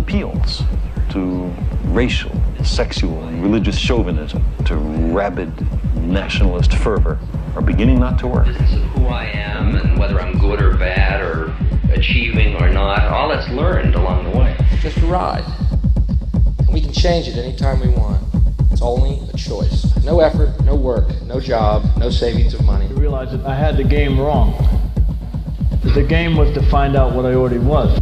appeals to racial, sexual, and religious chauvinism, to rabid nationalist fervor, are beginning not to work. Business of who I am and whether I'm good or bad or achieving or not, all that's learned along the way. Just a ride. And we can change it anytime we want. It's only a choice. No effort, no work, no job, no savings of money. I realized that I had the game wrong. That the game was to find out what I already was.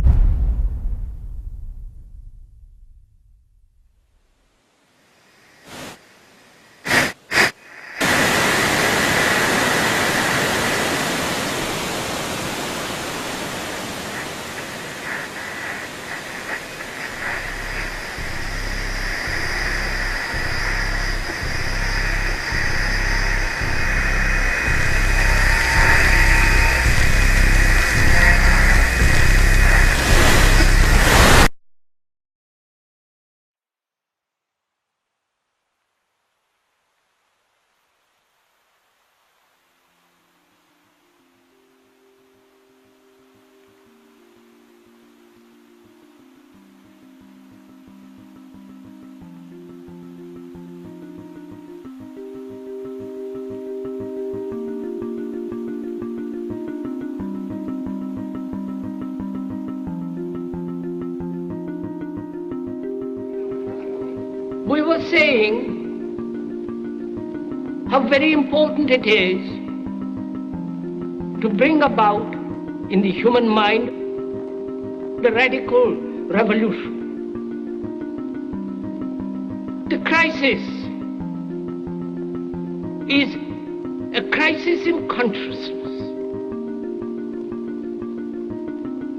We were saying how very important it is to bring about in the human mind the radical revolution. The crisis is a crisis in consciousness,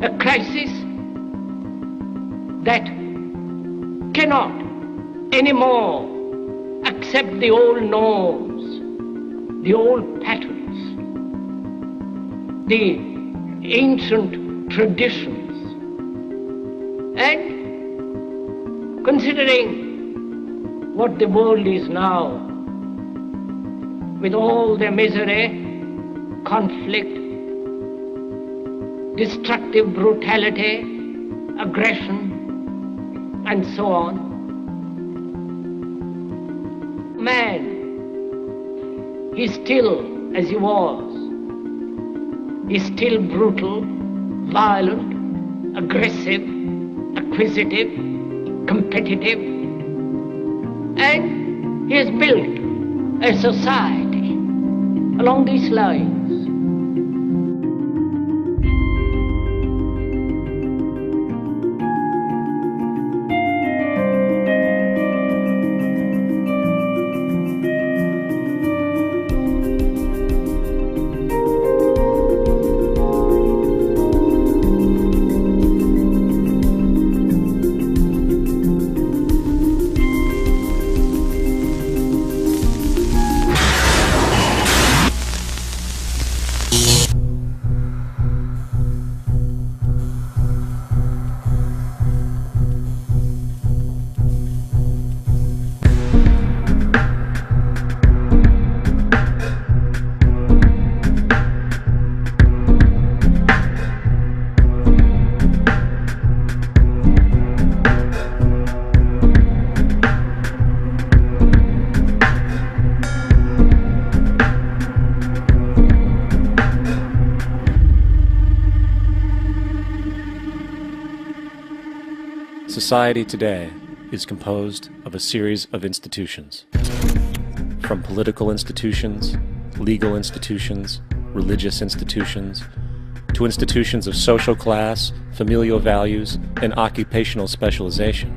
a crisis that cannot anymore accept the old norms, the old patterns, the ancient traditions. And considering what the world is now, with all the misery, conflict, destructive brutality, aggression, and so on, man is still as he was. He's still brutal, violent, aggressive, acquisitive, competitive, and he has built a society along these lines. Society today is composed of a series of institutions. From political institutions, legal institutions, religious institutions, to institutions of social class, familial values, and occupational specialization.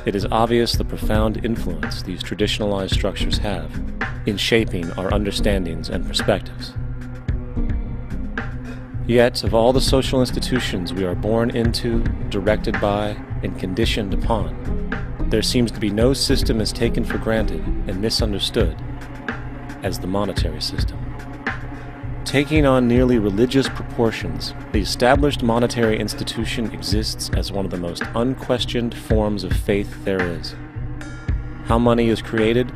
It is obvious the profound influence these traditionalized structures have in shaping our understandings and perspectives. Yet, of all the social institutions we are born into, directed by, and conditioned upon, there seems to be no system as taken for granted and misunderstood as the monetary system. Taking on nearly religious proportions, the established monetary institution exists as one of the most unquestioned forms of faith there is. How money is created,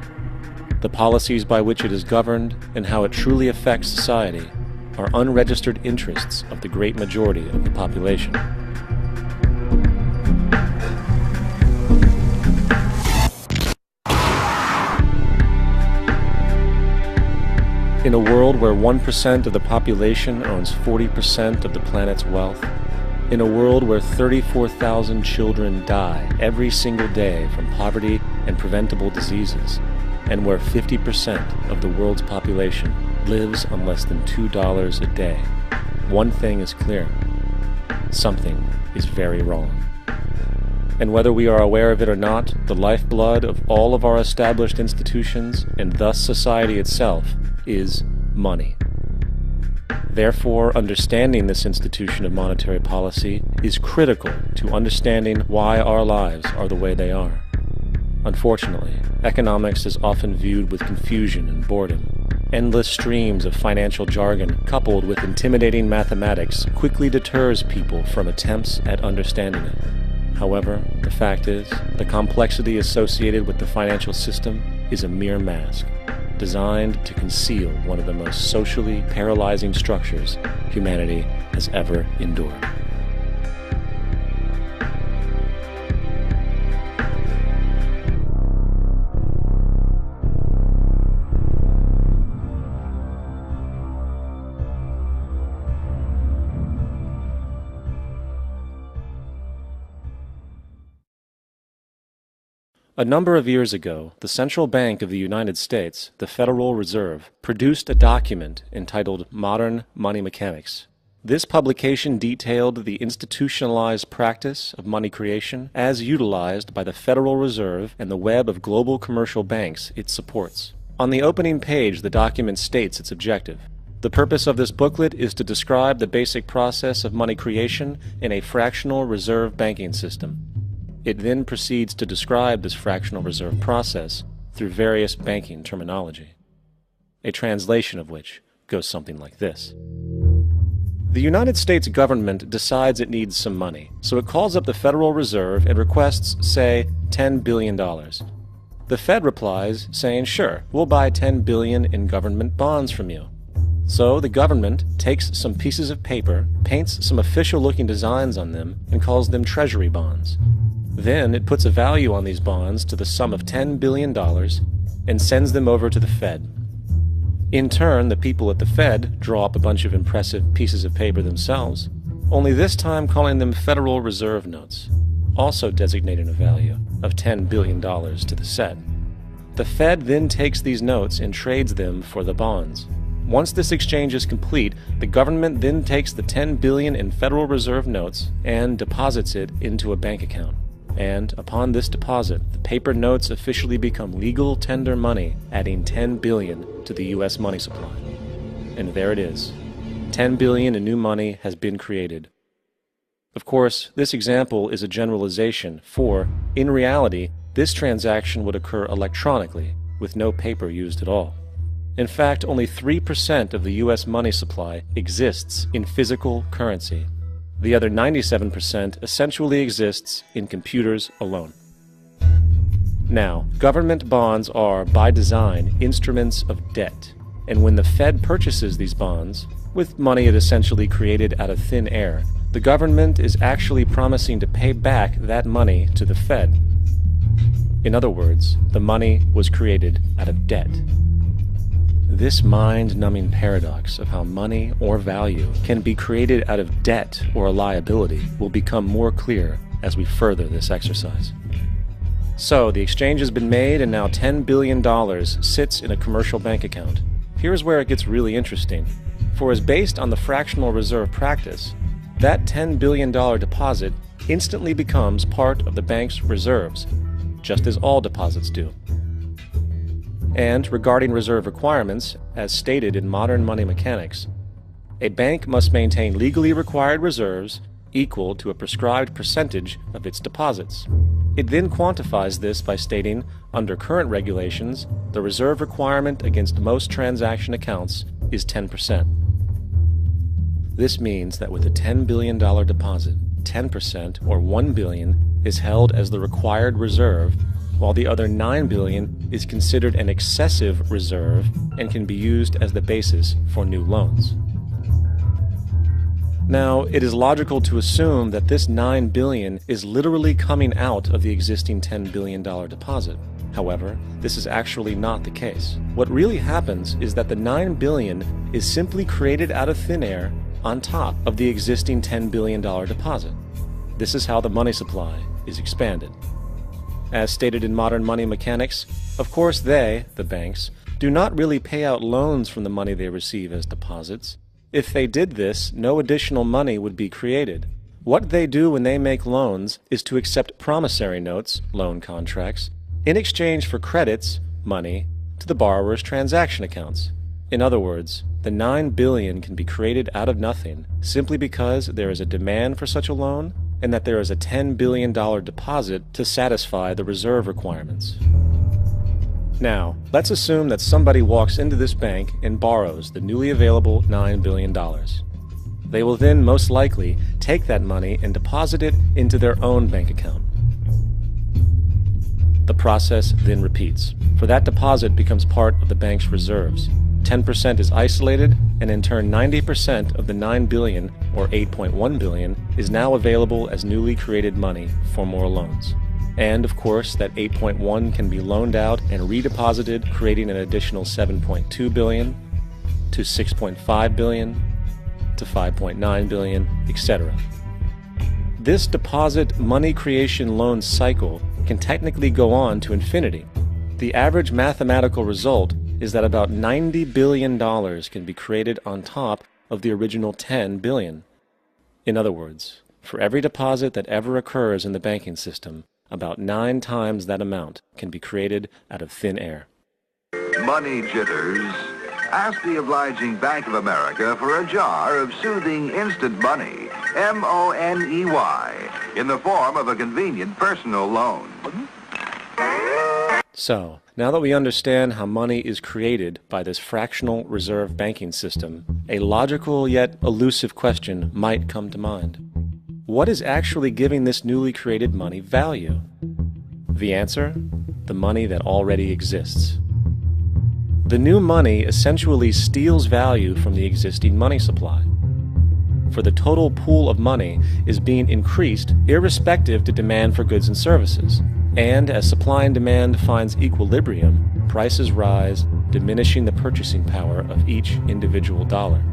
the policies by which it is governed, and how it truly affects society are unregistered interests of the great majority of the population. In a world where 1% of the population owns 40% of the planet's wealth, in a world where 34,000 children die every single day from poverty and preventable diseases, and where 50% of the world's population lives on less than $2 a day, one thing is clear: something is very wrong. And whether we are aware of it or not, the lifeblood of all of our established institutions, and thus society itself, is money. Therefore, understanding this institution of monetary policy is critical to understanding why our lives are the way they are. Unfortunately, economics is often viewed with confusion and boredom. Endless streams of financial jargon coupled with intimidating mathematics quickly deters people from attempts at understanding it. However, the fact is, the complexity associated with the financial system is a mere mask, designed to conceal one of the most socially paralyzing structures humanity has ever endured. A number of years ago, the Central Bank of the United States, the Federal Reserve, produced a document entitled Modern Money Mechanics. This publication detailed the institutionalized practice of money creation as utilized by the Federal Reserve and the web of global commercial banks it supports. On the opening page, the document states its objective. The purpose of this booklet is to describe the basic process of money creation in a fractional reserve banking system. It then proceeds to describe this fractional reserve process through various banking terminology, a translation of which goes something like this. The United States government decides it needs some money, so it calls up the Federal Reserve and requests, say, $10 billion. The Fed replies, saying, sure, we'll buy $10 billion in government bonds from you. So the government takes some pieces of paper, paints some official-looking designs on them, and calls them treasury bonds. Then it puts a value on these bonds to the sum of $10 billion and sends them over to the Fed. In turn, the people at the Fed draw up a bunch of impressive pieces of paper themselves, only this time calling them Federal Reserve notes, also designating a value of $10 billion to the Fed. The Fed then takes these notes and trades them for the bonds. Once this exchange is complete, the government then takes the $10 billion in Federal Reserve notes and deposits it into a bank account. And upon this deposit, the paper notes officially become legal tender money, adding $10 billion to the U.S. money supply. And there it is. $10 billion in new money has been created. Of course, this example is a generalization, for, in reality, this transaction would occur electronically, with no paper used at all. In fact, only 3% of the U.S. money supply exists in physical currency. The other 97% essentially exists in computers alone. Now, government bonds are, by design, instruments of debt, and when the Fed purchases these bonds, with money it essentially created out of thin air, the government is actually promising to pay back that money to the Fed. In other words, the money was created out of debt. This mind-numbing paradox of how money or value can be created out of debt or a liability will become more clear as we further this exercise. So, the exchange has been made and now $10 billion sits in a commercial bank account. Here's where it gets really interesting. For as based on the fractional reserve practice, that $10 billion deposit instantly becomes part of the bank's reserves, just as all deposits do. And regarding reserve requirements, as stated in modern money mechanics, a bank must maintain legally required reserves equal to a prescribed percentage of its deposits. It then quantifies this by stating, under current regulations, the reserve requirement against most transaction accounts is 10%. This means that with a $10 billion deposit, 10%, or $1 billion, is held as the required reserve, while the other $9 billion is considered an excessive reserve and can be used as the basis for new loans. Now, it is logical to assume that this $9 billion is literally coming out of the existing $10 billion deposit. However, this is actually not the case. What really happens is that the $9 billion is simply created out of thin air on top of the existing $10 billion deposit. This is how the money supply is expanded. As stated in modern money mechanics, of course they, the banks, do not really pay out loans from the money they receive as deposits. If they did this, no additional money would be created. What they do when they make loans is to accept promissory notes, loan contracts, in exchange for credits, money, to the borrower's transaction accounts. In other words, the $9 billion can be created out of nothing simply because there is a demand for such a loan and that there is a $10 billion deposit to satisfy the reserve requirements. Now, let's assume that somebody walks into this bank and borrows the newly available $9 billion. They will then most likely take that money and deposit it into their own bank account. The process then repeats, for that deposit becomes part of the bank's reserves. 10% is isolated, and in turn 90% of the $9 billion, or $8.1 billion, is now available as newly created money for more loans. And of course, that 8.1 can be loaned out and redeposited, creating an additional 7.2 billion, to 6.5 billion, to 5.9 billion, etc. This deposit money creation loan cycle can technically go on to infinity. The average mathematical result is that about $90 billion can be created on top of the original $10 billion. In other words, for every deposit that ever occurs in the banking system, about 9 times that amount can be created out of thin air. Money jitters. Ask the obliging Bank of America for a jar of soothing instant money, M-O-N-E-Y, in the form of a convenient personal loan. So, now that we understand how money is created by this fractional reserve banking system, a logical yet elusive question might come to mind. What is actually giving this newly created money value? The answer? The money that already exists. The new money essentially steals value from the existing money supply. For the total pool of money is being increased irrespective to demand for goods and services. And as supply and demand finds equilibrium, prices rise, diminishing the purchasing power of each individual dollar.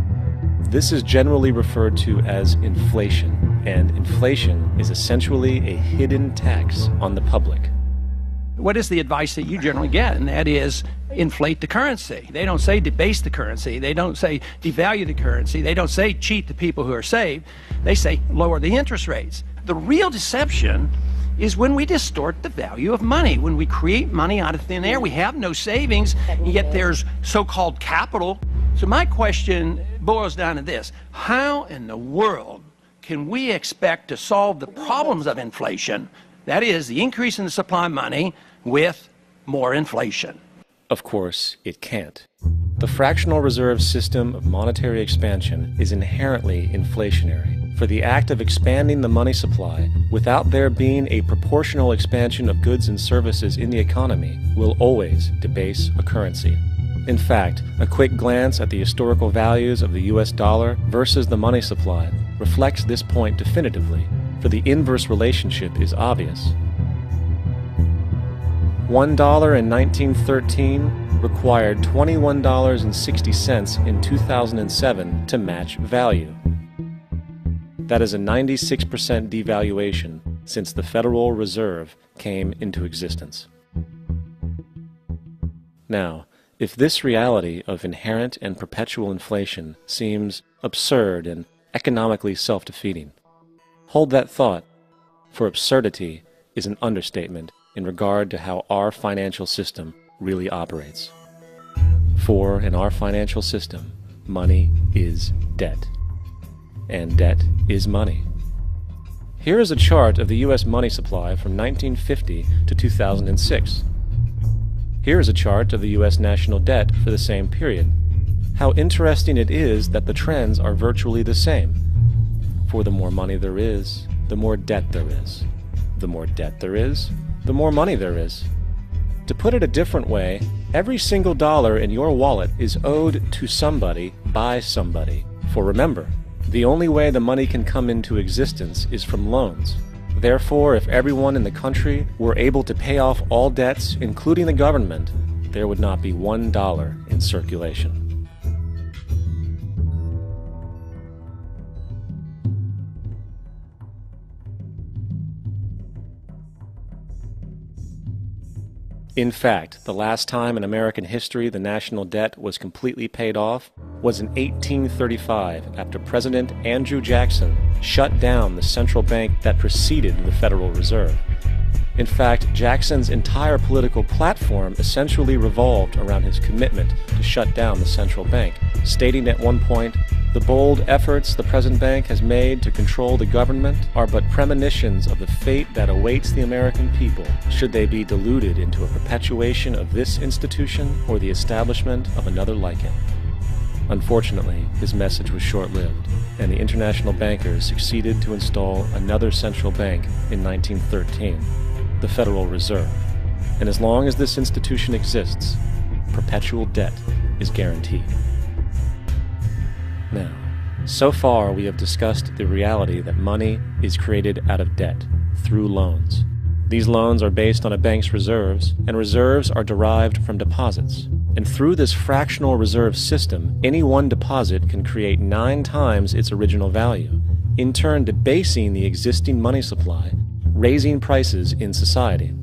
This is generally referred to as inflation, and inflation is essentially a hidden tax on the public. What is the advice that you generally get? And that is inflate the currency. They don't say debase the currency. They don't say devalue the currency. They don't say cheat the people who are saved. They say lower the interest rates. The real deception is when we distort the value of money. When we create money out of thin air, we have no savings, and yet there's so-called capital. So my question boils down to this: how in the world can we expect to solve the problems of inflation, that is, the increase in the supply of money, with more inflation? Of course, it can't. The fractional reserve system of monetary expansion is inherently inflationary. For the act of expanding the money supply, without there being a proportional expansion of goods and services in the economy, will always debase a currency. In fact, a quick glance at the historical values of the US dollar versus the money supply reflects this point definitively, for the inverse relationship is obvious. $1 in 1913 required $21.60 in 2007 to match value. That is a 96% devaluation since the Federal Reserve came into existence. Now, if this reality of inherent and perpetual inflation seems absurd and economically self-defeating, hold that thought, for absurdity is an understatement in regard to how our financial system really operates. For in our financial system, money is debt. And debt is money. Here is a chart of the U.S. money supply from 1950 to 2006. Here is a chart of the U.S. national debt for the same period. How interesting it is that the trends are virtually the same. For the more money there is, the more debt there is. The more debt there is, the more money there is. To put it a different way, every single dollar in your wallet is owed to somebody by somebody. For remember, the only way the money can come into existence is from loans. Therefore, if everyone in the country were able to pay off all debts, including the government, there would not be $1 in circulation. In fact, the last time in American history the national debt was completely paid off was in 1835, after President Andrew Jackson shut down the central bank that preceded the Federal Reserve. In fact, Jackson's entire political platform essentially revolved around his commitment to shut down the central bank, stating at one point, "The bold efforts the present bank has made to control the government are but premonitions of the fate that awaits the American people, should they be deluded into a perpetuation of this institution or the establishment of another like it." Unfortunately, his message was short-lived, and the international bankers succeeded to install another central bank in 1913, the Federal Reserve. And as long as this institution exists, perpetual debt is guaranteed. Now, so far we have discussed the reality that money is created out of debt, through loans. These loans are based on a bank's reserves, and reserves are derived from deposits. And through this fractional reserve system, any one deposit can create 9 times its original value, in turn debasing the existing money supply, raising prices in society.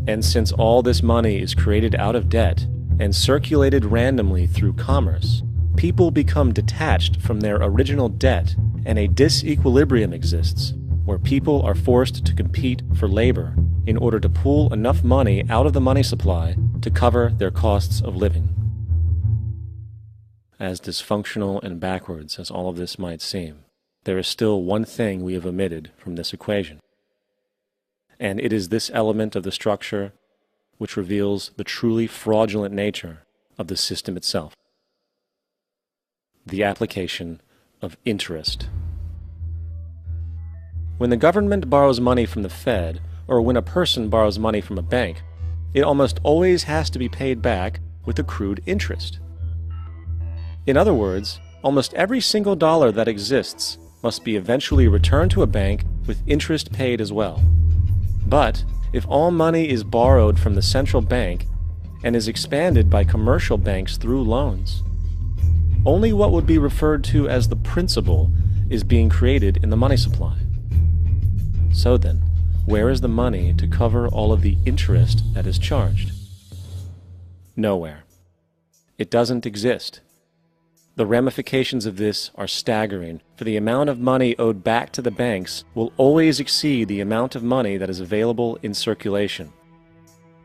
And since all this money is created out of debt and circulated randomly through commerce, people become detached from their original debt, and a disequilibrium exists, where people are forced to compete for labor in order to pull enough money out of the money supply to cover their costs of living. As dysfunctional and backwards as all of this might seem, there is still one thing we have omitted from this equation. And it is this element of the structure which reveals the truly fraudulent nature of the system itself: the application of interest. When the government borrows money from the Fed, or when a person borrows money from a bank, it almost always has to be paid back with accrued interest. In other words, almost every single dollar that exists must be eventually returned to a bank with interest paid as well. But if all money is borrowed from the central bank and is expanded by commercial banks through loans, only what would be referred to as the principal is being created in the money supply. So then, where is the money to cover all of the interest that is charged? Nowhere. It doesn't exist. The ramifications of this are staggering, for the amount of money owed back to the banks will always exceed the amount of money that is available in circulation.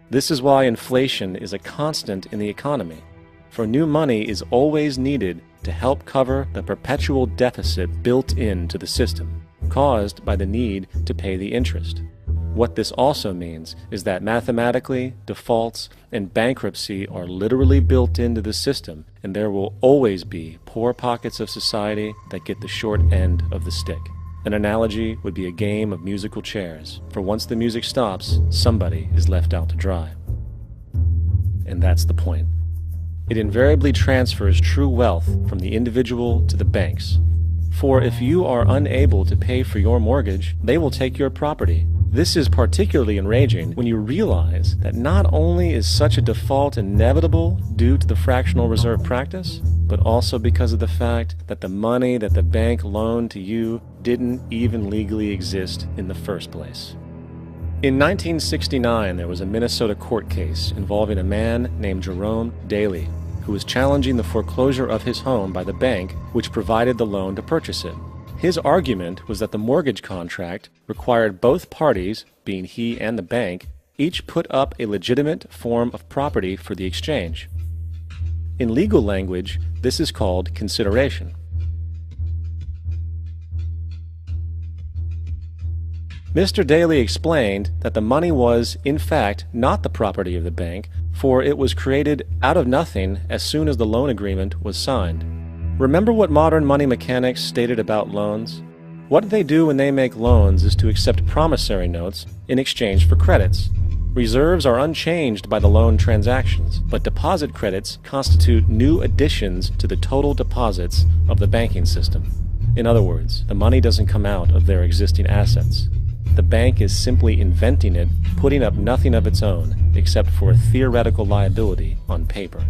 This is why inflation is a constant in the economy, for new money is always needed to help cover the perpetual deficit built into the system, caused by the need to pay the interest. What this also means is that mathematically, defaults and bankruptcy are literally built into the system, and there will always be poor pockets of society that get the short end of the stick. An analogy would be a game of musical chairs, for once the music stops, somebody is left out to dry. And that's the point. It invariably transfers true wealth from the individual to the banks. For if you are unable to pay for your mortgage, they will take your property. This is particularly enraging when you realize that not only is such a default inevitable due to the fractional reserve practice, but also because of the fact that the money that the bank loaned to you didn't even legally exist in the first place. In 1969, there was a Minnesota court case involving a man named Jerome Daly, who was challenging the foreclosure of his home by the bank which provided the loan to purchase it. His argument was that the mortgage contract required both parties, being he and the bank, each put up a legitimate form of property for the exchange. In legal language, this is called consideration. Mr. Daly explained that the money was, in fact, not the property of the bank, for it was created out of nothing as soon as the loan agreement was signed. Remember what modern money mechanics stated about loans? What they do when they make loans is to accept promissory notes in exchange for credits. Reserves are unchanged by the loan transactions, but deposit credits constitute new additions to the total deposits of the banking system. In other words, the money doesn't come out of their existing assets. the bank is simply inventing it, putting up nothing of its own except for a theoretical liability on paper.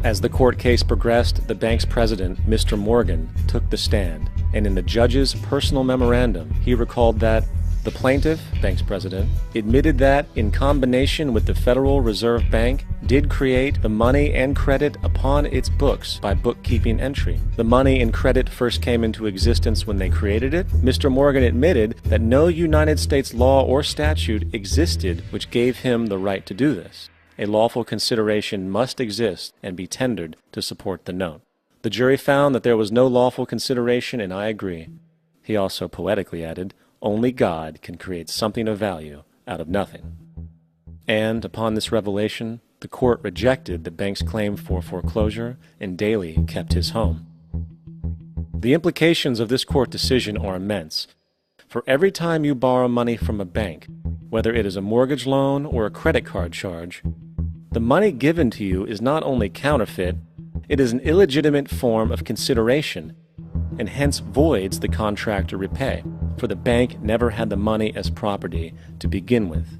As the court case progressed, the bank's president, Mr. Morgan, took the stand, and in the judge's personal memorandum, he recalled that the plaintiff, bank's president, admitted that, in combination with the Federal Reserve Bank, did create the money and credit upon its books by bookkeeping entry. The money and credit first came into existence when they created it. Mr. Morgan admitted that no United States law or statute existed which gave him the right to do this. A lawful consideration must exist and be tendered to support the note. The jury found that there was no lawful consideration, and I agree. He also poetically added, "Only God can create something of value out of nothing." And upon this revelation, the court rejected the bank's claim for foreclosure, and Daley kept his home. The implications of this court decision are immense. For every time you borrow money from a bank, whether it is a mortgage loan or a credit card charge, the money given to you is not only counterfeit, it is an illegitimate form of consideration, and hence voids the contract to repay, for the bank never had the money as property to begin with.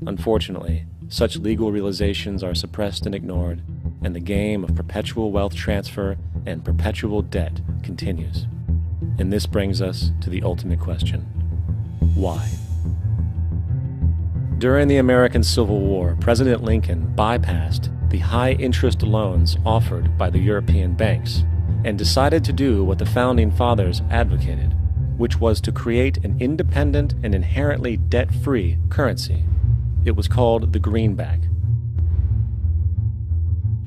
Unfortunately, such legal realizations are suppressed and ignored, and the game of perpetual wealth transfer and perpetual debt continues. And this brings us to the ultimate question: why? During the American Civil War, President Lincoln bypassed the high-interest loans offered by the European banks and decided to do what the Founding Fathers advocated, which was to create an independent and inherently debt-free currency. It was called the greenback.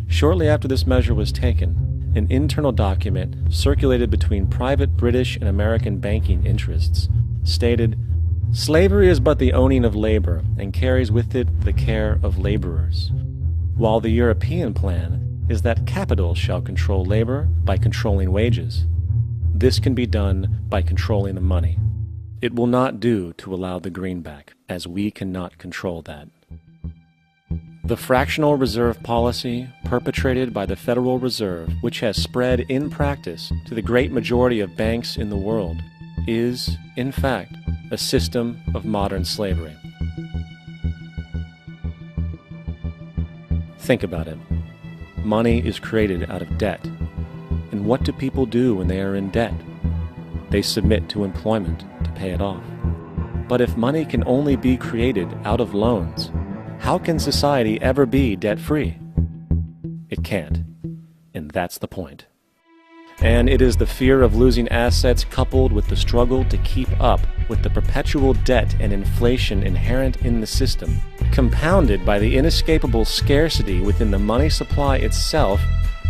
Shortly after this measure was taken, an internal document circulated between private British and American banking interests stated, "Slavery is but the owning of labor, and carries with it the care of laborers, while the European plan is that capital shall control labor by controlling wages. This can be done by controlling the money. It will not do to allow the greenback, as we cannot control that." The fractional reserve policy perpetrated by the Federal Reserve, which has spread in practice to the great majority of banks in the world, is, in fact, a system of modern slavery. Think about it. Money is created out of debt. And what do people do when they are in debt? They submit to employment to pay it off. But if money can only be created out of loans, how can society ever be debt-free? It can't. And that's the point. And it is the fear of losing assets coupled with the struggle to keep up with the perpetual debt and inflation inherent in the system, compounded by the inescapable scarcity within the money supply itself,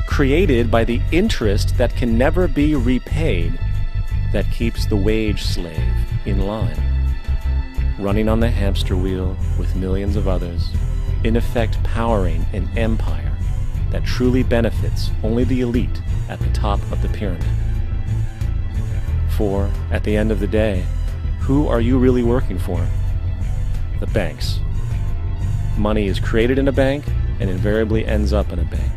created by the interest that can never be repaid, that keeps the wage slave in line, running on the hamster wheel with millions of others, in effect powering an empire that truly benefits only the elite at the top of the pyramid. For, at the end of the day, who are you really working for? The banks. Money is created in a bank and invariably ends up in a bank.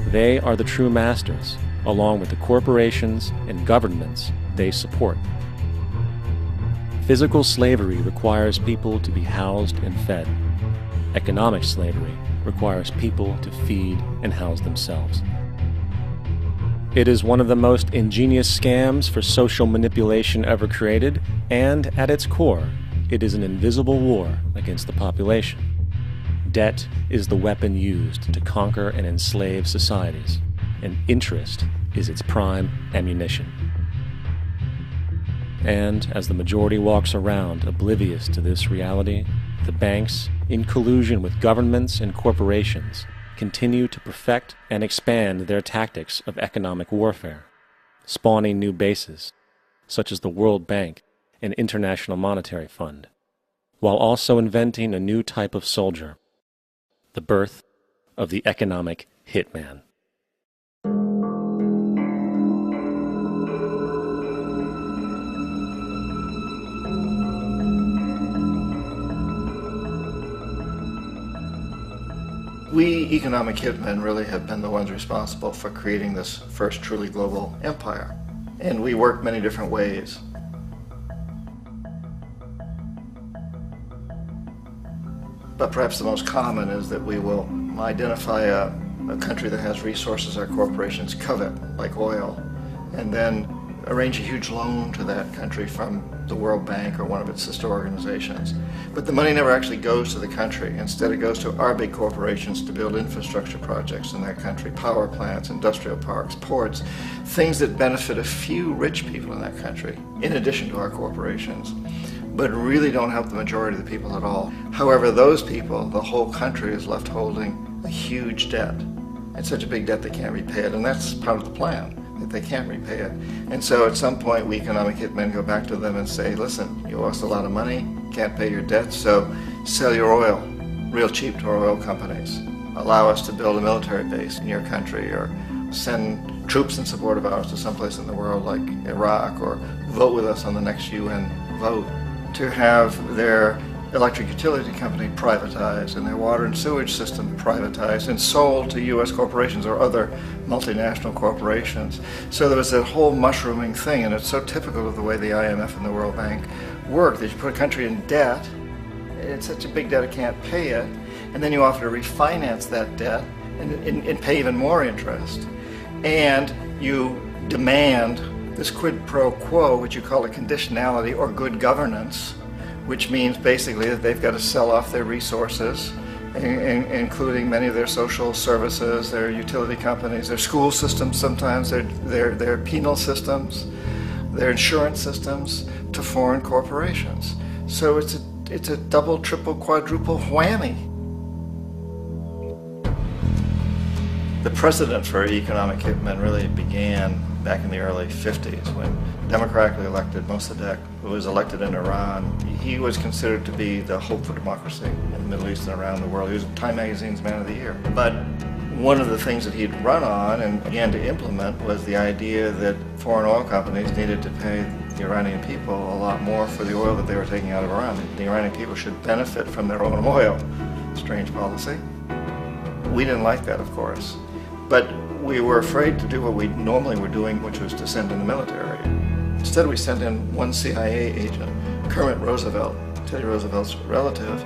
They are the true masters, along with the corporations and governments they support. Physical slavery requires people to be housed and fed. Economic slavery requires people to feed and house themselves. It is one of the most ingenious scams for social manipulation ever created, and at its core, it is an invisible war against the population. Debt is the weapon used to conquer and enslave societies, and interest is its prime ammunition. And as the majority walks around oblivious to this reality, the banks, in collusion with governments and corporations, continue to perfect and expand their tactics of economic warfare, spawning new bases, such as the World Bank and International Monetary Fund, while also inventing a new type of soldier, the birth of the economic hitman. We economic hitmen really have been the ones responsible for creating this first truly global empire. And we work many different ways. But perhaps the most common is that we will identify a country that has resources our corporations covet, like oil, and then arrange a huge loan to that country from the World Bank or one of its sister organizations. But the money never actually goes to the country. Instead, it goes to our big corporations to build infrastructure projects in that country, power plants, industrial parks, ports, things that benefit a few rich people in that country, in addition to our corporations, but really don't help the majority of the people at all. However, those people, the whole country is left holding a huge debt. It's such a big debt they can't repay it, and that's part of the plan, that they can't repay it. And so at some point, we economic hitmen go back to them and say, listen, you owe us a lot of money, can't pay your debt, so sell your oil real cheap to our oil companies. Allow us to build a military base in your country, or send troops in support of ours to someplace in the world like Iraq, or vote with us on the next UN vote. To have their electric utility company privatized and their water and sewage system privatized and sold to U.S. corporations or other multinational corporations. So there was that whole mushrooming thing, and it's so typical of the way the IMF and the World Bank work, that you put a country in debt, it's such a big debt it can't pay it, and then you offer to refinance that debt and pay even more interest. And you demand this quid pro quo, which you call a conditionality or good governance, which means basically that they've got to sell off their resources, including many of their social services, their utility companies, their school systems sometimes, their penal systems, their insurance systems, to foreign corporations. So it's a double, triple, quadruple whammy. The precedent for economic hitmen really began back in the early 50s when democratically elected Mossadegh, who was elected in Iran, he was considered to be the hope for democracy in the Middle East and around the world. He was Time Magazine's Man of the Year. But one of the things that he'd run on and began to implement was the idea that foreign oil companies needed to pay the Iranian people a lot more for the oil that they were taking out of Iran. The Iranian people should benefit from their own oil. Strange policy. We didn't like that, of course. But we were afraid to do what we normally were doing, which was to send in the military. Instead, we sent in one CIA agent, Kermit Roosevelt, Teddy Roosevelt's relative.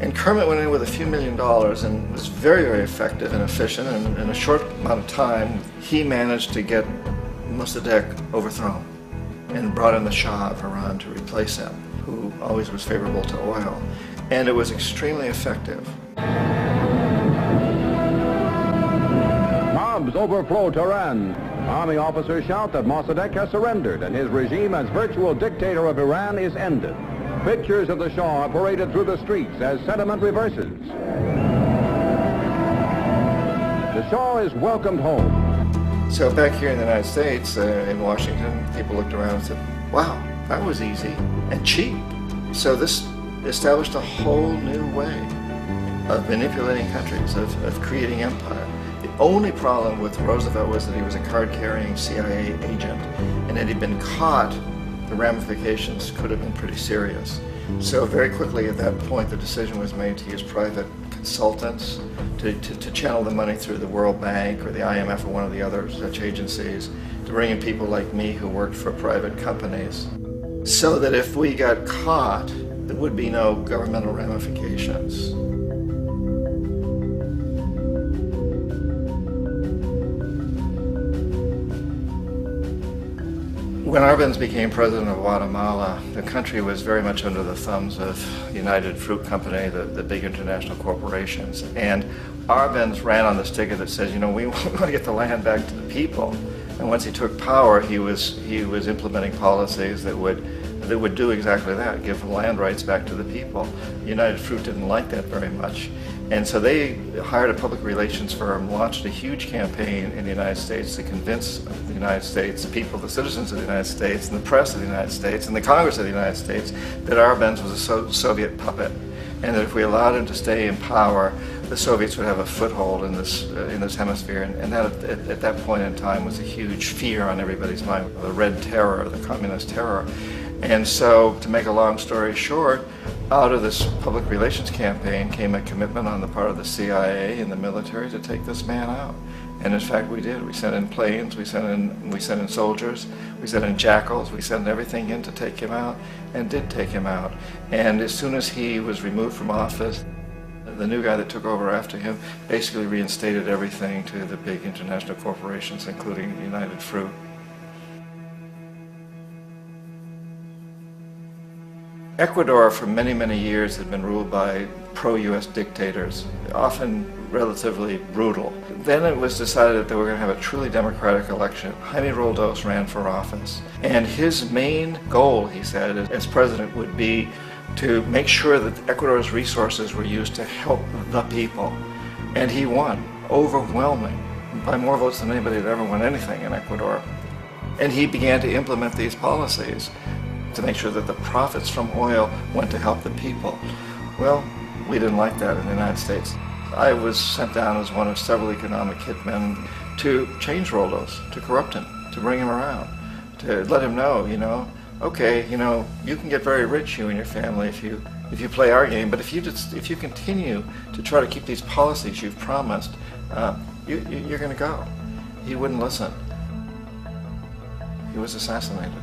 And Kermit went in with a few $1 million and was very, very effective and efficient. And in a short amount of time, he managed to get Mossadegh overthrown and brought in the Shah of Iran to replace him, who always was favorable to oil. And it was extremely effective. Mobs overflow Tehran. Army officers shout that Mossadegh has surrendered and his regime as virtual dictator of Iran is ended. Pictures of the Shah are paraded through the streets as sentiment reverses. The Shah is welcomed home. So back here in the United States, in Washington, people looked around and said, wow, that was easy and cheap. So this established a whole new way of manipulating countries, of creating empire. The only problem with Roosevelt was that he was a card-carrying CIA agent, and had he been caught, the ramifications could have been pretty serious. So very quickly at that point, the decision was made to use private consultants to channel the money through the World Bank or the IMF or one of the other such agencies, to bring in people like me who worked for private companies, so that if we got caught, there would be no governmental ramifications. When Arbenz became president of Guatemala, the country was very much under the thumbs of United Fruit Company, the big international corporations. And Arbenz ran on this ticket that says, you know, we want to get the land back to the people. And once he took power, he was implementing policies that would do exactly that, give land rights back to the people. United Fruit didn't like that very much. And so they hired a public relations firm, launched a huge campaign in the United States to convince the United States people, the citizens of the United States, and the press of the United States, and the Congress of the United States, that Arbenz was a Soviet puppet, and that if we allowed him to stay in power, the Soviets would have a foothold in this hemisphere. And that, at that point in time, was a huge fear on everybody's mind, the Red Terror, the Communist Terror. And so, to make a long story short, Out of this public relations campaign came a commitment on the part of the CIA and the military to take this man out. And in fact, we did. We sent in planes, we sent in soldiers, we sent in jackals, we sent everything in to take him out, and did take him out. And as soon as he was removed from office, the new guy that took over after him basically reinstated everything to the big international corporations, including United Fruit. Ecuador for many, many years had been ruled by pro-US dictators, often relatively brutal. Then it was decided that they were going to have a truly democratic election. Jaime Roldos ran for office, and his main goal, he said, as president would be to make sure that Ecuador's resources were used to help the people. And he won, overwhelming, by more votes than anybody had ever won anything in Ecuador. And he began to implement these policies to make sure that the profits from oil went to help the people. Well, we didn't like that in the United States. I was sent down as one of several economic hitmen to change Roldos, to corrupt him, to bring him around, to let him know, okay, you can get very rich, you and your family, if you play our game, but if you continue to try to keep these policies you've promised, you're going to go. He wouldn't listen. He was assassinated.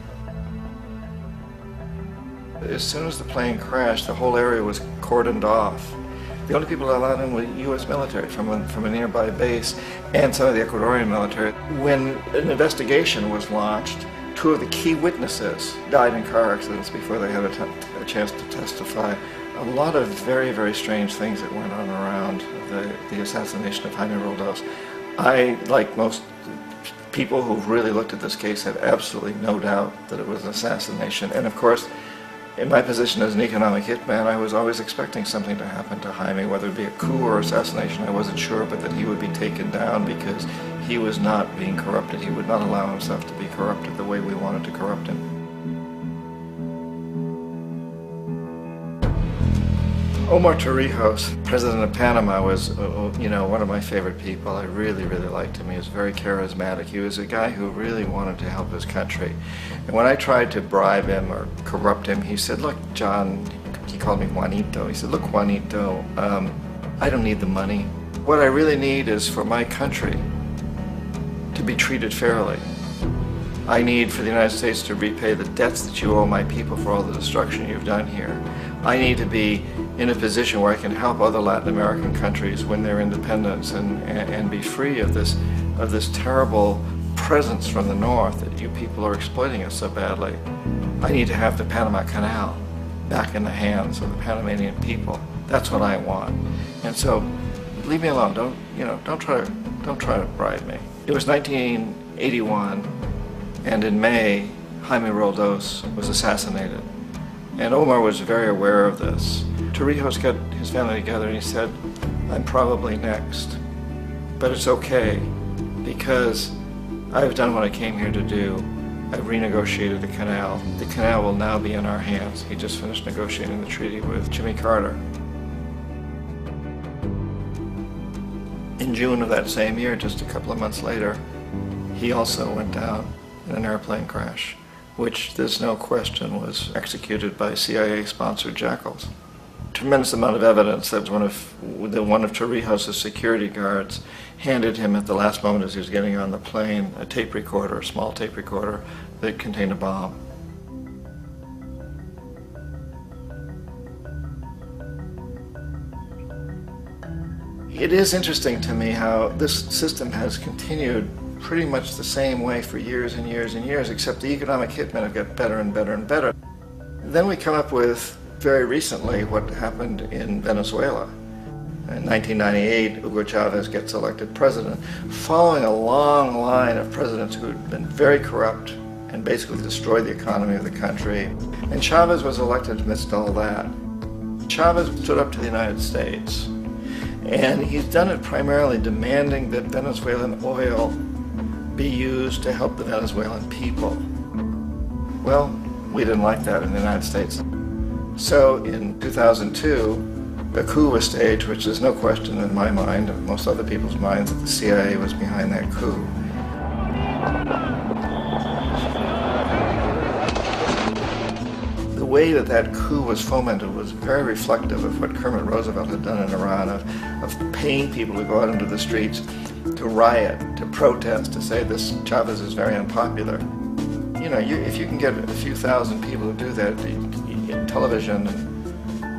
As soon as the plane crashed, the whole area was cordoned off. The only people allowed in were U.S. military from a nearby base and some of the Ecuadorian military. When an investigation was launched, 2 of the key witnesses died in car accidents before they had a chance to testify. A lot of very, very strange things that went on around the assassination of Jaime Roldos. I, like most people who've really looked at this case, have absolutely no doubt that it was an assassination. And of course, in my position as an economic hitman, I was always expecting something to happen to Jaime, whether it be a coup or assassination, I wasn't sure, but that he would be taken down because he was not being corrupted. He would not allow himself to be corrupted the way we wanted to corrupt him. Omar Torrijos, president of Panama, was one of my favorite people. I really, really liked him. He was very charismatic. He was a guy who really wanted to help his country. And when I tried to bribe him or corrupt him, he said, look, John, he called me Juanito. He said, look, Juanito, I don't need the money. What I really need is for my country to be treated fairly. I need for the United States to repay the debts that you owe my people for all the destruction you've done here. I need to be in a position where I can help other Latin American countries win their independence and be free of this terrible presence from the north that you people are exploiting us so badly. I need to have the Panama Canal back in the hands of the Panamanian people. That's what I want. And so, leave me alone. Don't try to bribe me. It was 1981, and in May, Jaime Roldos was assassinated. And Omar was very aware of this. Torrijos got his family together and he said, I'm probably next, but it's okay because I've done what I came here to do. I've renegotiated the canal. The canal will now be in our hands. He just finished negotiating the treaty with Jimmy Carter. In June of that same year, just a couple of months later, he also went down in an airplane crash, which there's no question was executed by CIA-sponsored jackals. Tremendous amount of evidence that one of Torrijos' security guards handed him at the last moment as he was getting on the plane a tape recorder, a small tape recorder that contained a bomb. It is interesting to me how this system has continued pretty much the same way for years and years and years, except the economic hitmen have got better and better and better. Then we come up with, very recently, what happened in Venezuela. In 1998, Hugo Chavez gets elected president, following a long line of presidents who had been very corrupt and basically destroyed the economy of the country. And Chavez was elected amidst all that. Chavez stood up to the United States, and he's done it primarily demanding that Venezuelan oil be used to help the Venezuelan people. Well, we didn't like that in the United States. So in 2002, a coup was staged, which there's no question in my mind, and most other people's minds, that the CIA was behind that coup. The way that that coup was fomented was very reflective of what Kermit Roosevelt had done in Iran, of paying people to go out into the streets, to riot, to protest, to say this Chavez is very unpopular. You know, if you can get a few thousand people to do that in television,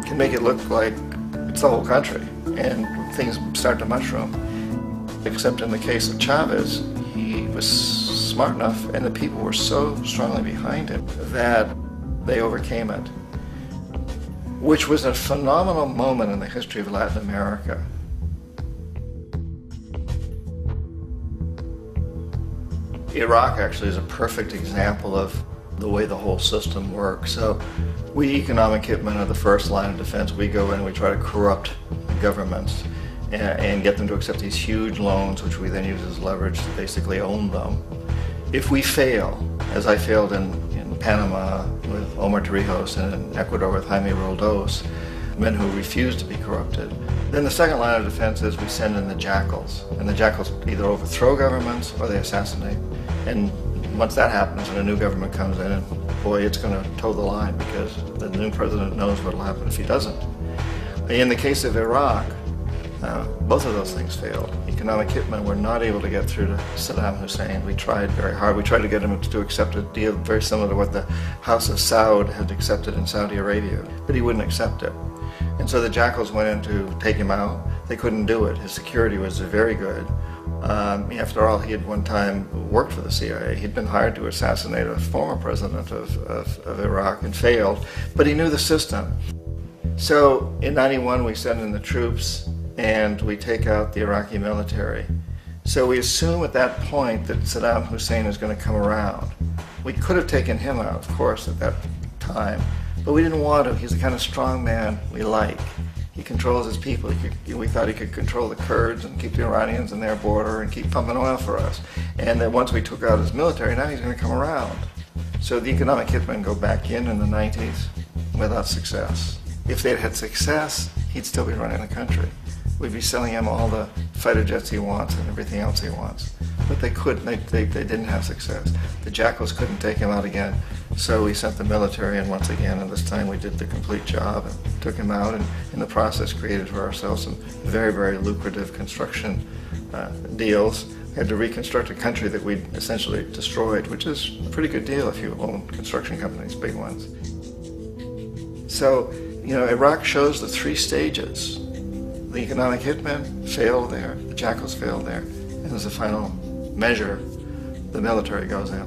can make it look like it's the whole country, and things start to mushroom. Except in the case of Chavez, he was smart enough, and the people were so strongly behind him that they overcame it, which was a phenomenal moment in the history of Latin America. Iraq actually is a perfect example of the way the whole system works. So we economic hitmen are the first line of defense. We go in and we try to corrupt governments and get them to accept these huge loans, which we then use as leverage to basically own them. If we fail, as I failed in Panama with Omar Torrijos and in Ecuador with Jaime Roldos, men who refuse to be corrupted, then the second line of defense is we send in the jackals. And the jackals either overthrow governments or they assassinate. And once that happens and a new government comes in, and boy, it's going to toe the line, because the new president knows what will happen if he doesn't. In the case of Iraq, both of those things failed. Economic hitmen were not able to get through to Saddam Hussein. We tried very hard. We tried to get him to accept a deal very similar to what the House of Saud had accepted in Saudi Arabia, but he wouldn't accept it. And so the jackals went in to take him out. They couldn't do it. His security was very good. After all, he had one time worked for the CIA. He'd been hired to assassinate a former president of Iraq and failed, but he knew the system. So in '91, we send in the troops and we take out the Iraqi military. So we assume at that point that Saddam Hussein is going to come around. We could have taken him out, of course, at that time, but we didn't want to. He's the kind of strong man we like. He controls his people. We thought he could control the Kurds and keep the Iranians in their border and keep pumping oil for us. And then once we took out his military, now he's going to come around. So the economic hitmen go back in the 90s without success. If they'd had success, he'd still be running the country. We'd be selling him all the fighter jets he wants and everything else he wants. But they couldn't. They didn't have success. The jackals couldn't take him out again. So we sent the military in once again, and this time we did the complete job and took him out, and in the process created for ourselves some very, very lucrative construction deals. We had to reconstruct a country that we'd essentially destroyed, which is a pretty good deal if you own construction companies, big ones. So, you know, Iraq shows the three stages. The economic hitmen failed there, the jackals failed there, and as a final measure, the military goes in.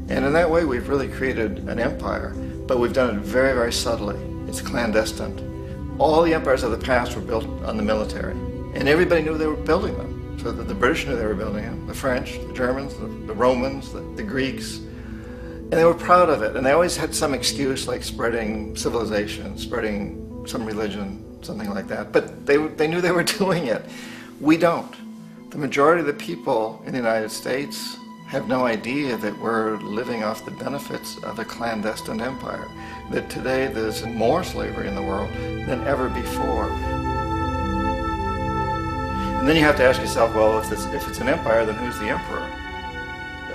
And in that way, we've really created an empire, but we've done it very, very subtly. It's clandestine. All the empires of the past were built on the military, and everybody knew they were building them. So the British knew they were building them, the French, the Germans, the Romans, the Greeks. And they were proud of it, and they always had some excuse like spreading civilization, spreading some religion, something like that. But they knew they were doing it. We don't. The majority of the people in the United States have no idea that we're living off the benefits of a clandestine empire, that today there's more slavery in the world than ever before. And then you have to ask yourself, well, if it's an empire, then who's the emperor?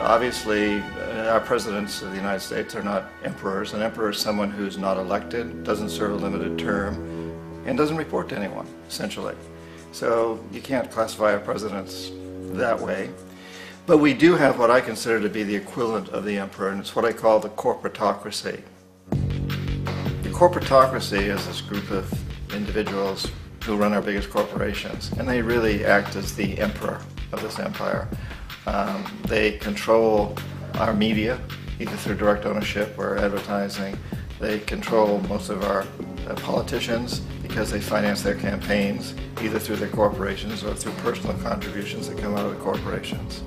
Obviously, our presidents of the United States are not emperors. An emperor is someone who's not elected, doesn't serve a limited term, and doesn't report to anyone, essentially. So you can't classify our presidents that way. But we do have what I consider to be the equivalent of the emperor, and it's what I call the corporatocracy. The corporatocracy is this group of individuals who run our biggest corporations, and they really act as the emperor of this empire. They control our media, either through direct ownership or advertising. They control most of our politicians because they finance their campaigns either through their corporations or through personal contributions that come out of the corporations.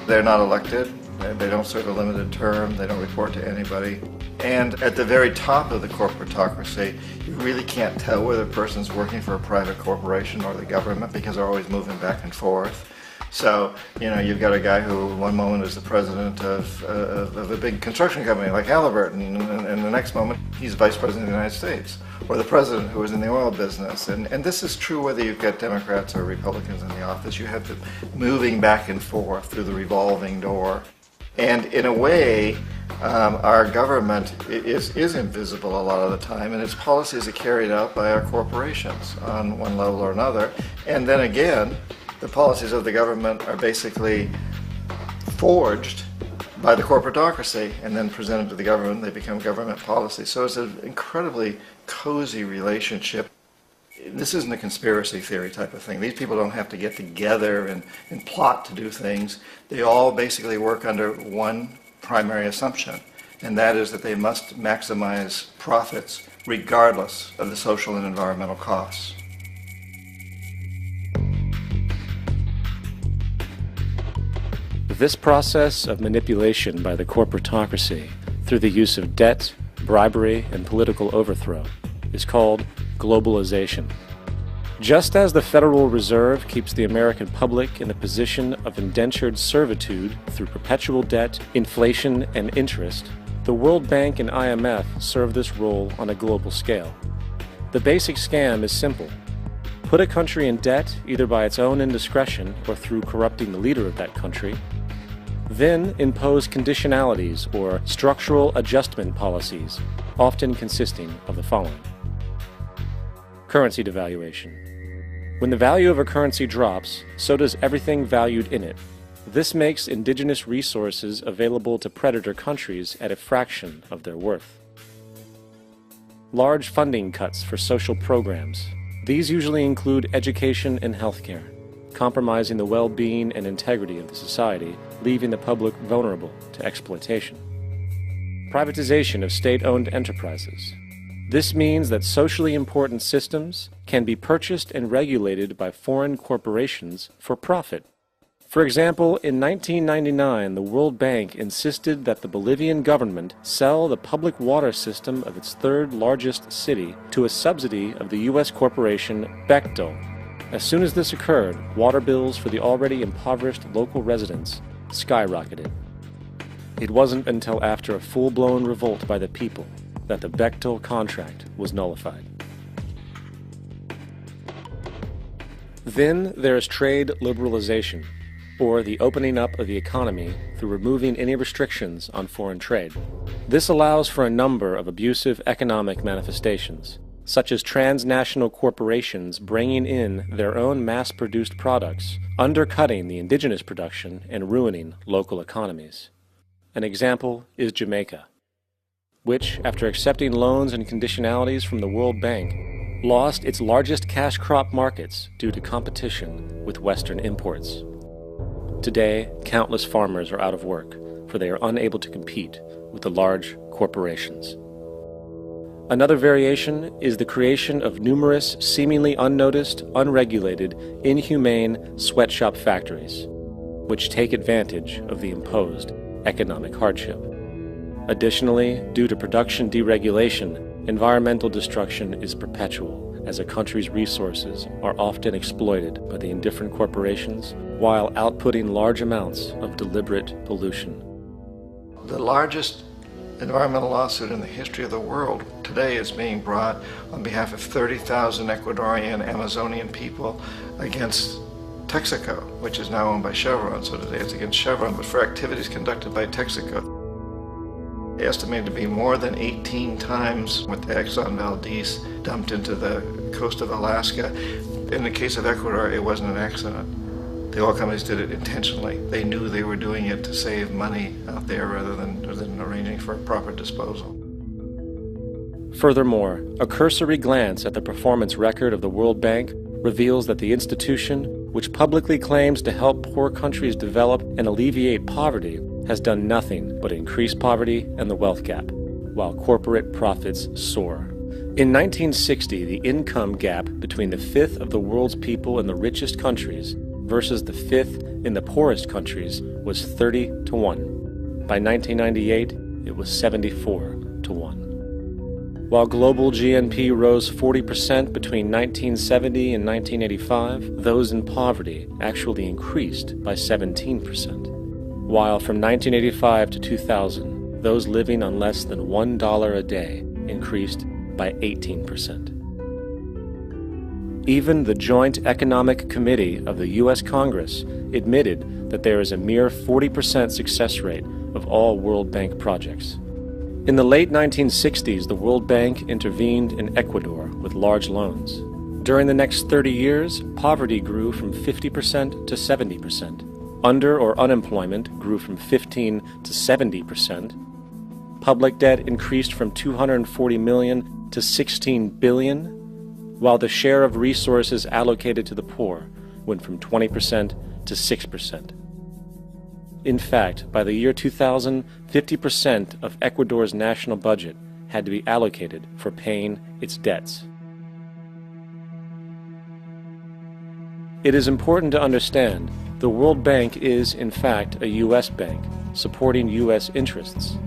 They're not elected, they don't serve a limited term, they don't report to anybody. And at the very top of the corporatocracy, you really can't tell whether a person's working for a private corporation or the government because they're always moving back and forth. So, you know, you've got a guy who one moment is the president of a big construction company like Halliburton, and the next moment he's vice president of the United States, or the president who is in the oil business. And this is true whether you've got Democrats or Republicans in the office. You have them moving back and forth through the revolving door. And in a way, Our government is invisible a lot of the time, and its policies are carried out by our corporations on one level or another. And then again, the policies of the government are basically forged by the corporatocracy and then presented to the government. They become government policy. So it's an incredibly cozy relationship. This isn't a conspiracy theory type of thing. These people don't have to get together and plot to do things. They all basically work under one primary assumption, and that is that they must maximize profits regardless of the social and environmental costs. This process of manipulation by the corporatocracy through the use of debt, bribery, and political overthrow is called globalization. Just as the Federal Reserve keeps the American public in a position of indentured servitude through perpetual debt, inflation, and interest, the World Bank and IMF serve this role on a global scale. The basic scam is simple. Put a country in debt either by its own indiscretion or through corrupting the leader of that country, then impose conditionalities or structural adjustment policies, often consisting of the following. Currency devaluation. When the value of a currency drops, so does everything valued in it. This makes indigenous resources available to predator countries at a fraction of their worth. Large funding cuts for social programs. These usually include education and healthcare, compromising the well-being and integrity of the society, leaving the public vulnerable to exploitation. Privatization of state-owned enterprises. This means that socially important systems can be purchased and regulated by foreign corporations for profit. For example, in 1999, the World Bank insisted that the Bolivian government sell the public water system of its third largest city to a subsidy of the U.S. corporation Bechtel. As soon as this occurred, water bills for the already impoverished local residents skyrocketed. It wasn't until after a full-blown revolt by the people that the Bechtel contract was nullified. Then there is trade liberalization, or the opening up of the economy through removing any restrictions on foreign trade. This allows for a number of abusive economic manifestations, such as transnational corporations bringing in their own mass-produced products, undercutting the indigenous production and ruining local economies. An example is Jamaica, which, after accepting loans and conditionalities from the World Bank, lost its largest cash crop markets due to competition with Western imports. Today, countless farmers are out of work, for they are unable to compete with the large corporations. Another variation is the creation of numerous, seemingly unnoticed, unregulated, inhumane sweatshop factories, which take advantage of the imposed economic hardship. Additionally, due to production deregulation, environmental destruction is perpetual, as a country's resources are often exploited by the indifferent corporations while outputting large amounts of deliberate pollution. The largest environmental lawsuit in the history of the world today is being brought on behalf of 30,000 Ecuadorian Amazonian people against Texaco, which is now owned by Chevron. So today it's against Chevron, but for activities conducted by Texaco. Estimated to be more than 18 times what the Exxon Valdez dumped into the coast of Alaska. In the case of Ecuador, it wasn't an accident. The oil companies did it intentionally. They knew they were doing it to save money out there rather than arranging for a proper disposal. Furthermore, a cursory glance at the performance record of the World Bank reveals that the institution, which publicly claims to help poor countries develop and alleviate poverty, has done nothing but increase poverty and the wealth gap, while corporate profits soar. In 1960, the income gap between the fifth of the world's people in the richest countries versus the fifth in the poorest countries was 30 to 1. By 1998, it was 74 to 1. While global GNP rose 40% between 1970 and 1985, those in poverty actually increased by 17%. While from 1985 to 2000, those living on less than $1 a day increased by 18%. Even the Joint Economic Committee of the U.S. Congress admitted that there is a mere 40% success rate of all World Bank projects. In the late 1960s, the World Bank intervened in Ecuador with large loans. During the next 30 years, poverty grew from 50% to 70%. Under or unemployment grew from 15 to 70%. Public debt increased from 240 million to 16 billion, while the share of resources allocated to the poor went from 20% to 6%. In fact, by the year 2000, 50% of Ecuador's national budget had to be allocated for paying its debts. It is important to understand the World Bank is, in fact, a U.S. bank, supporting U.S. interests.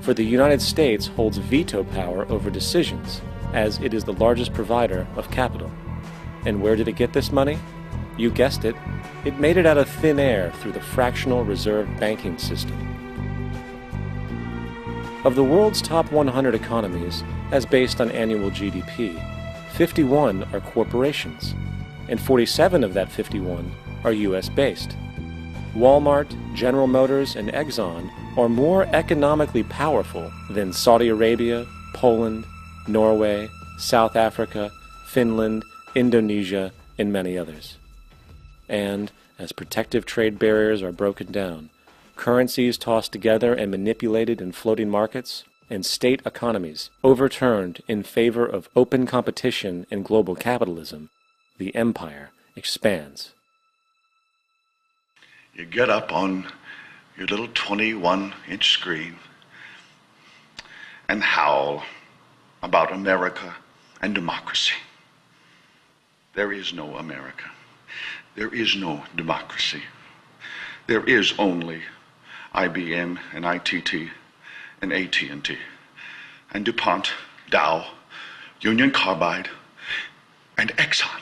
For the United States holds veto power over decisions, as it is the largest provider of capital. And where did it get this money? You guessed it. It made it out of thin air through the fractional reserve banking system. Of the world's top 100 economies, as based on annual GDP, 51 are corporations, and 47 of that 51 are U.S.-based. Walmart, General Motors, and Exxon are more economically powerful than Saudi Arabia, Poland, Norway, South Africa, Finland, Indonesia, and many others. And, as protective trade barriers are broken down, currencies tossed together and manipulated in floating markets, and state economies overturned in favor of open competition and global capitalism, the empire expands. You get up on your little 21-inch screen and howl about America and democracy. There is no America. There is no democracy. There is only IBM and ITT and AT&T and DuPont, Dow, Union Carbide, and Exxon.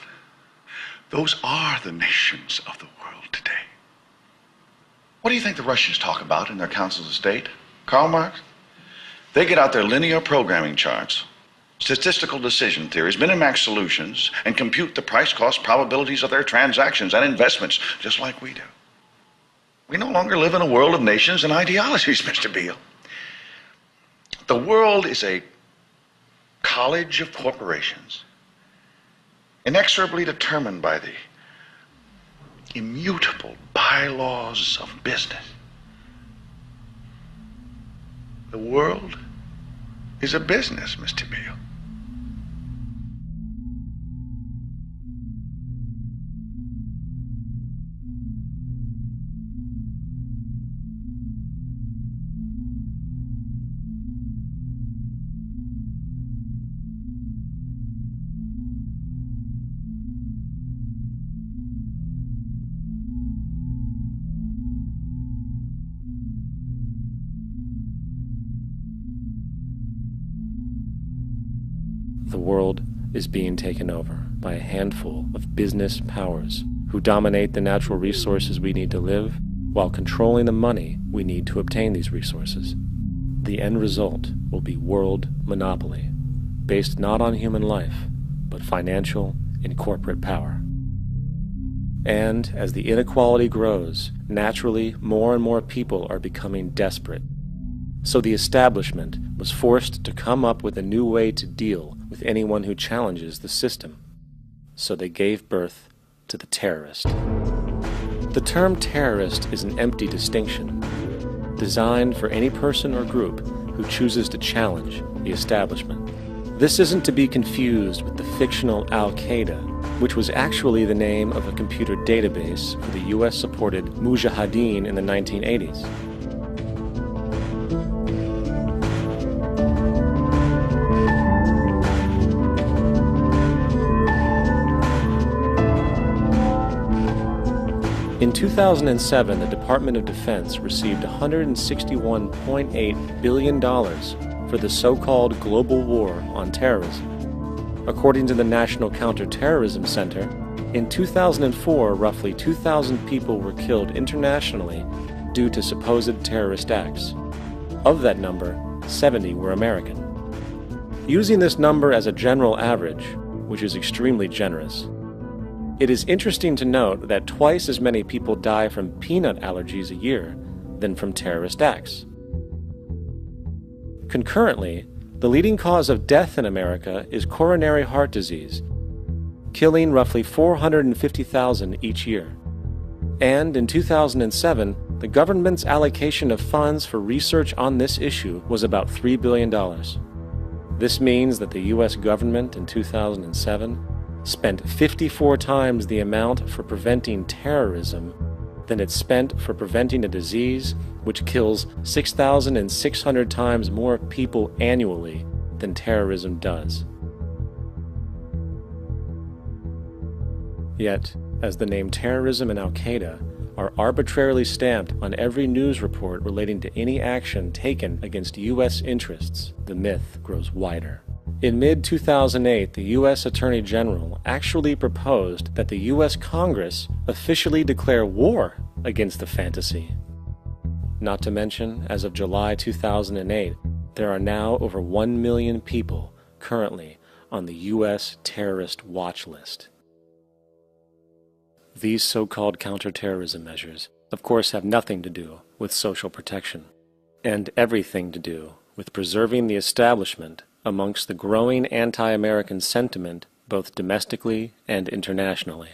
Those are the nations of the world today. What do you think the Russians talk about in their councils of state? Karl Marx? They get out their linear programming charts, statistical decision theories, Minimax solutions, and compute the price-cost probabilities of their transactions and investments, just like we do. We no longer live in a world of nations and ideologies, Mr. Beale. The world is a college of corporations, inexorably determined by the immutable bylaws of business. The world is a business, Mr. Beale. The world is being taken over by a handful of business powers who dominate the natural resources we need to live while controlling the money we need to obtain these resources. The end result will be world monopoly, based not on human life, but financial and corporate power. And as the inequality grows, naturally more and more people are becoming desperate. So the establishment was forced to come up with a new way to deal with anyone who challenges the system. So they gave birth to the terrorist. The term terrorist is an empty distinction, designed for any person or group who chooses to challenge the establishment. This isn't to be confused with the fictional Al-Qaeda, which was actually the name of a computer database for the US-supported Mujahideen in the 1980s. In 2007, the Department of Defense received $161.8 billion for the so-called global war on terrorism. According to the National Counterterrorism Center, in 2004, roughly 2,000 people were killed internationally due to supposed terrorist acts. Of that number, 70 were American. Using this number as a general average, which is extremely generous, it is interesting to note that twice as many people die from peanut allergies a year than from terrorist acts. Concurrently, the leading cause of death in America is coronary heart disease, killing roughly 450,000 each year. And in 2007, the government's allocation of funds for research on this issue was about $3 billion. This means that the U.S. government in 2007 spent 54 times the amount for preventing terrorism than it spent for preventing a disease which kills 6,600 times more people annually than terrorism does. Yet, as the name terrorism and Al-Qaeda are arbitrarily stamped on every news report relating to any action taken against U.S. interests, the myth grows wider. In mid-2008, the U.S. Attorney General actually proposed that the U.S. Congress officially declare war against the fantasy. Not to mention, as of July 2008, there are now over 1 million people currently on the U.S. terrorist watch list. These so-called counterterrorism measures, of course, have nothing to do with social protection, and everything to do with preserving the establishment amongst the growing anti-American sentiment both domestically and internationally,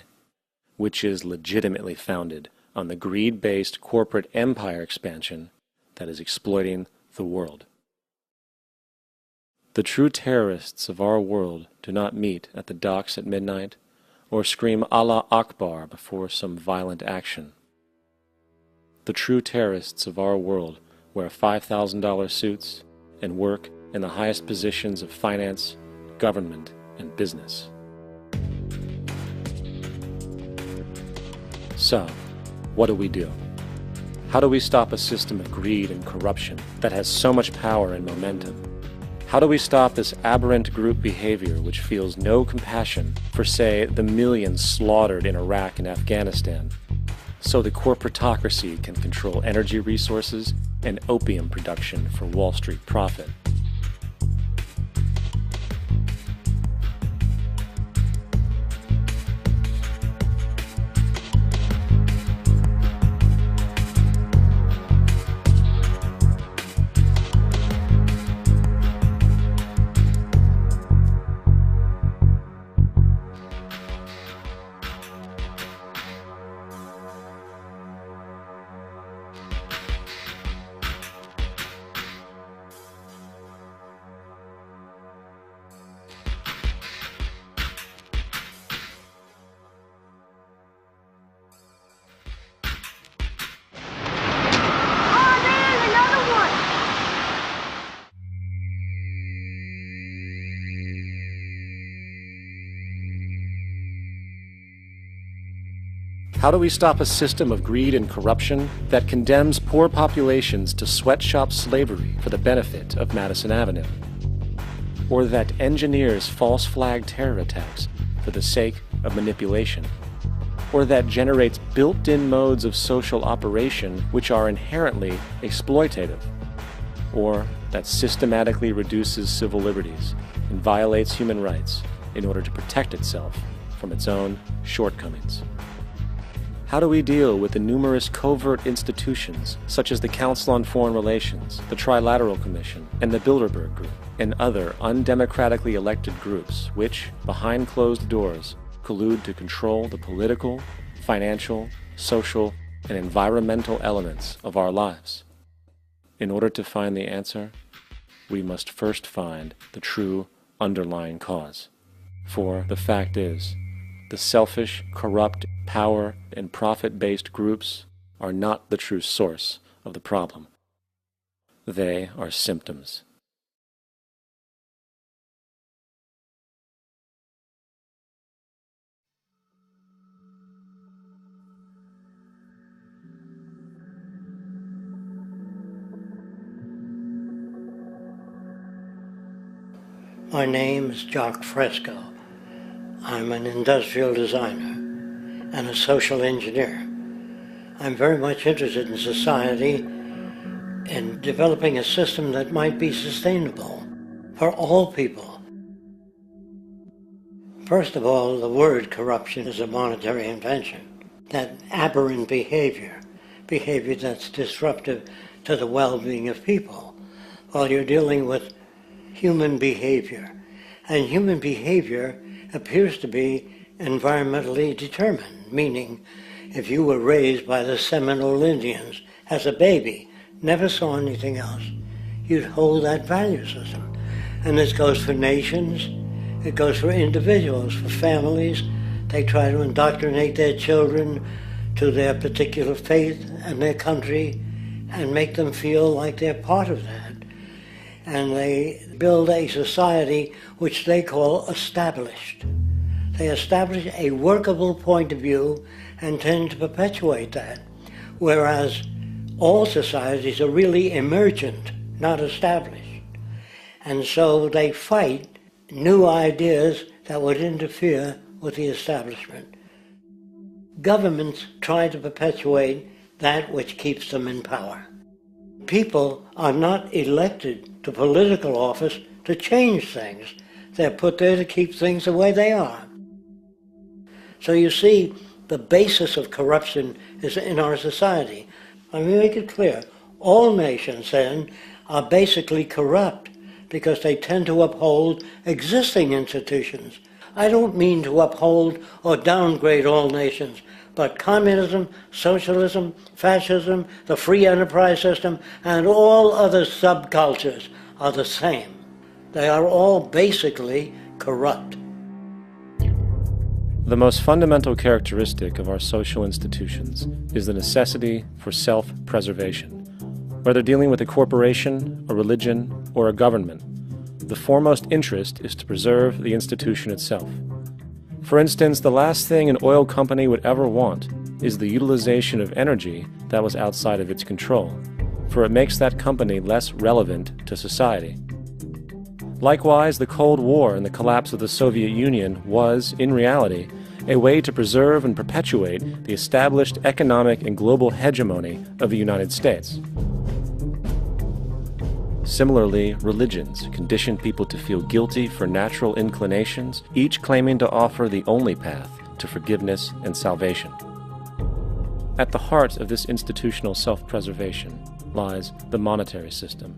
which is legitimately founded on the greed-based corporate empire expansion that is exploiting the world. The true terrorists of our world do not meet at the docks at midnight or scream Allah Akbar before some violent action. The true terrorists of our world wear $5,000 suits and work in the highest positions of finance, government, and business. So, what do? How do we stop a system of greed and corruption that has so much power and momentum? How do we stop this aberrant group behavior which feels no compassion for, say, the millions slaughtered in Iraq and Afghanistan, so the corporatocracy can control energy resources and opium production for Wall Street profit? How do we stop a system of greed and corruption that condemns poor populations to sweatshop slavery for the benefit of Madison Avenue? Or that engineers false flag terror attacks for the sake of manipulation? Or that generates built-in modes of social operation which are inherently exploitative? Or that systematically reduces civil liberties and violates human rights in order to protect itself from its own shortcomings? How do we deal with the numerous covert institutions, such as the Council on Foreign Relations, the Trilateral Commission, and the Bilderberg Group, and other undemocratically elected groups which, behind closed doors, collude to control the political, financial, social, and environmental elements of our lives? In order to find the answer, we must first find the true underlying cause. For the fact is, the selfish, corrupt, power, and profit-based groups are not the true source of the problem. They are symptoms. My name is Jock Fresco. I'm an industrial designer and a social engineer. I'm very much interested in society and developing a system that might be sustainable for all people. First of all, the word corruption is a monetary invention. That aberrant behavior that's disruptive to the well-being of people, Well, you're dealing with human behavior. And human behavior appears to be environmentally determined, meaning if you were raised by the Seminole Indians as a baby, never saw anything else, you'd hold that value system. And this goes for nations, it goes for individuals, for families. They try to indoctrinate their children to their particular faith and their country and make them feel like they're part of that. And they build a society which they call established. They establish a workable point of view and tend to perpetuate that, whereas all societies are really emergent, not established. And so they fight new ideas that would interfere with the establishment. Governments try to perpetuate that which keeps them in power. People are not elected to political office to change things. They're put there to keep things the way they are. So you see, the basis of corruption is in our society. Let me make it clear. All nations, then, are basically corrupt because they tend to uphold existing institutions. I don't mean to uphold or downgrade all nations, but communism, socialism, fascism, the free enterprise system, and all other subcultures are the same. They are all basically corrupt. The most fundamental characteristic of our social institutions is the necessity for self-preservation. Whether dealing with a corporation, a religion, or a government, the foremost interest is to preserve the institution itself. For instance, the last thing an oil company would ever want is the utilization of energy that was outside of its control, for it makes that company less relevant to society. Likewise, the Cold War and the collapse of the Soviet Union was, in reality, a way to preserve and perpetuate the established economic and global hegemony of the United States. Similarly, religions condition people to feel guilty for natural inclinations, each claiming to offer the only path to forgiveness and salvation. At the heart of this institutional self-preservation lies the monetary system,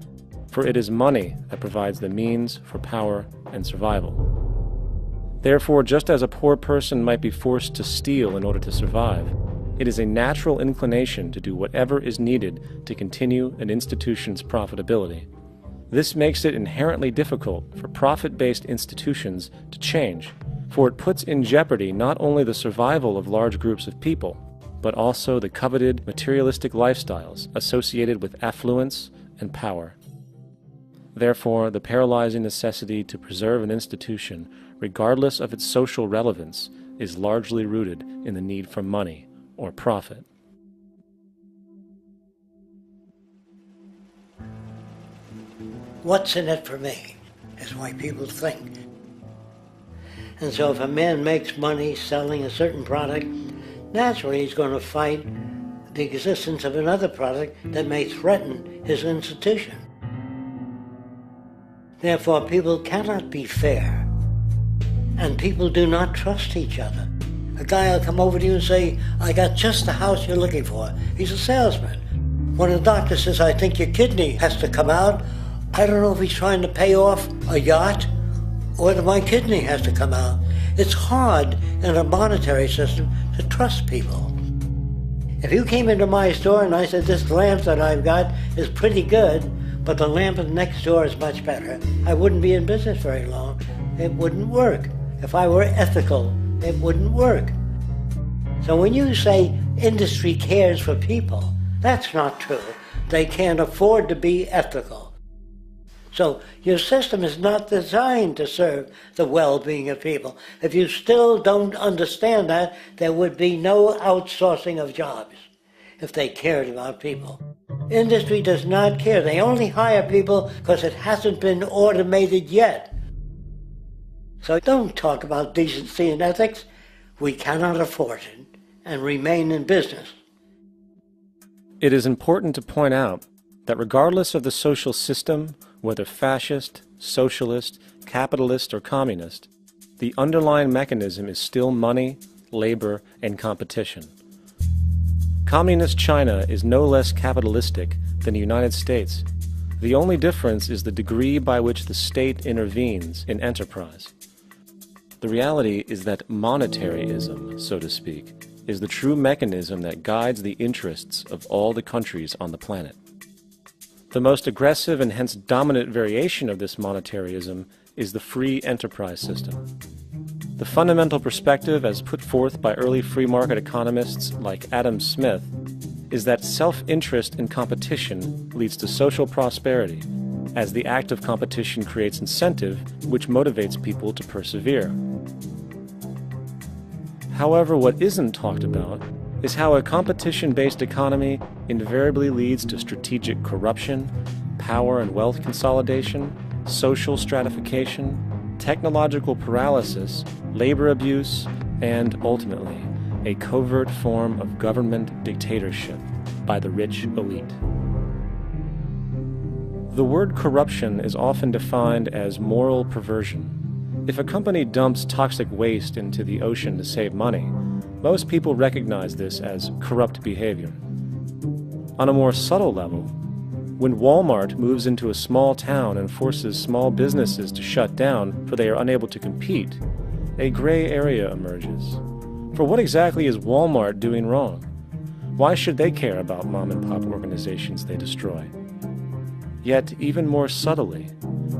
for it is money that provides the means for power and survival. Therefore, just as a poor person might be forced to steal in order to survive, it is a natural inclination to do whatever is needed to continue an institution's profitability. This makes it inherently difficult for profit-based institutions to change, for it puts in jeopardy not only the survival of large groups of people, but also the coveted materialistic lifestyles associated with affluence and power. Therefore, the paralyzing necessity to preserve an institution, regardless of its social relevance, is largely rooted in the need for money or profit. What's in it for me is why people think. And so if a man makes money selling a certain product, naturally he's going to fight the existence of another product that may threaten his institution. Therefore, people cannot be fair, and people do not trust each other. A guy will come over to you and say, I got just the house you're looking for. He's a salesman. When a doctor says, I think your kidney has to come out, I don't know if he's trying to pay off a yacht or that my kidney has to come out. It's hard in a monetary system to trust people. If you came into my store and I said, this lamp that I've got is pretty good, but the lamp next door is much better, I wouldn't be in business very long. It wouldn't work. If I were ethical, it wouldn't work. So when you say industry cares for people, that's not true. They can't afford to be ethical. So your system is not designed to serve the well-being of people. If you still don't understand that, there would be no outsourcing of jobs if they cared about people. Industry does not care. They only hire people because it hasn't been automated yet. So don't talk about decency and ethics. We cannot afford it and remain in business. It is important to point out that regardless of the social system, whether fascist, socialist, capitalist, or communist, the underlying mechanism is still money, labor, and competition. Communist China is no less capitalistic than the United States. The The only difference is the degree by which the state intervenes in enterprise. The reality is that monetaryism, so to speak, is the true mechanism that guides the interests of all the countries on the planet. The most aggressive and hence dominant variation of this monetaryism is the free enterprise system. The fundamental perspective, as put forth by early free market economists like Adam Smith, is that self-interest in competition leads to social prosperity, as the act of competition creates incentive, which motivates people to persevere. However, what isn't talked about is how a competition-based economy invariably leads to strategic corruption, power and wealth consolidation, social stratification, technological paralysis, labor abuse, and, ultimately, a covert form of government dictatorship by the rich elite. The word corruption is often defined as moral perversion. If a company dumps toxic waste into the ocean to save money, most people recognize this as corrupt behavior. On a more subtle level, when Walmart moves into a small town and forces small businesses to shut down for they are unable to compete, a gray area emerges. For what exactly is Walmart doing wrong? Why should they care about mom-and-pop organizations they destroy? Yet, even more subtly,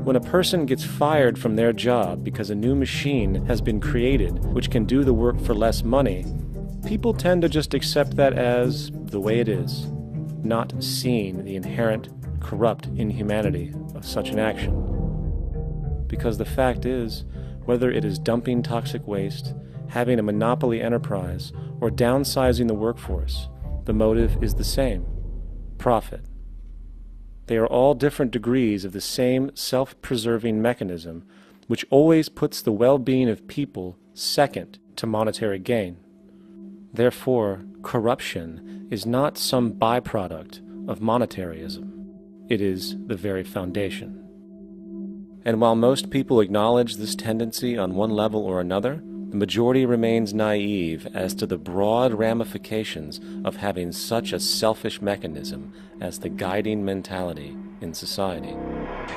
when a person gets fired from their job because a new machine has been created which can do the work for less money, people tend to just accept that as the way it is, not seeing the inherent corrupt inhumanity of such an action. Because the fact is, whether it is dumping toxic waste, having a monopoly enterprise, or downsizing the workforce, the motive is the same: profit. They are all different degrees of the same self-preserving mechanism, which always puts the well-being of people second to monetary gain. Therefore, corruption is not some byproduct of monetaryism. It is the very foundation. And while most people acknowledge this tendency on one level or another, the majority remains naive as to the broad ramifications of having such a selfish mechanism as the guiding mentality in society.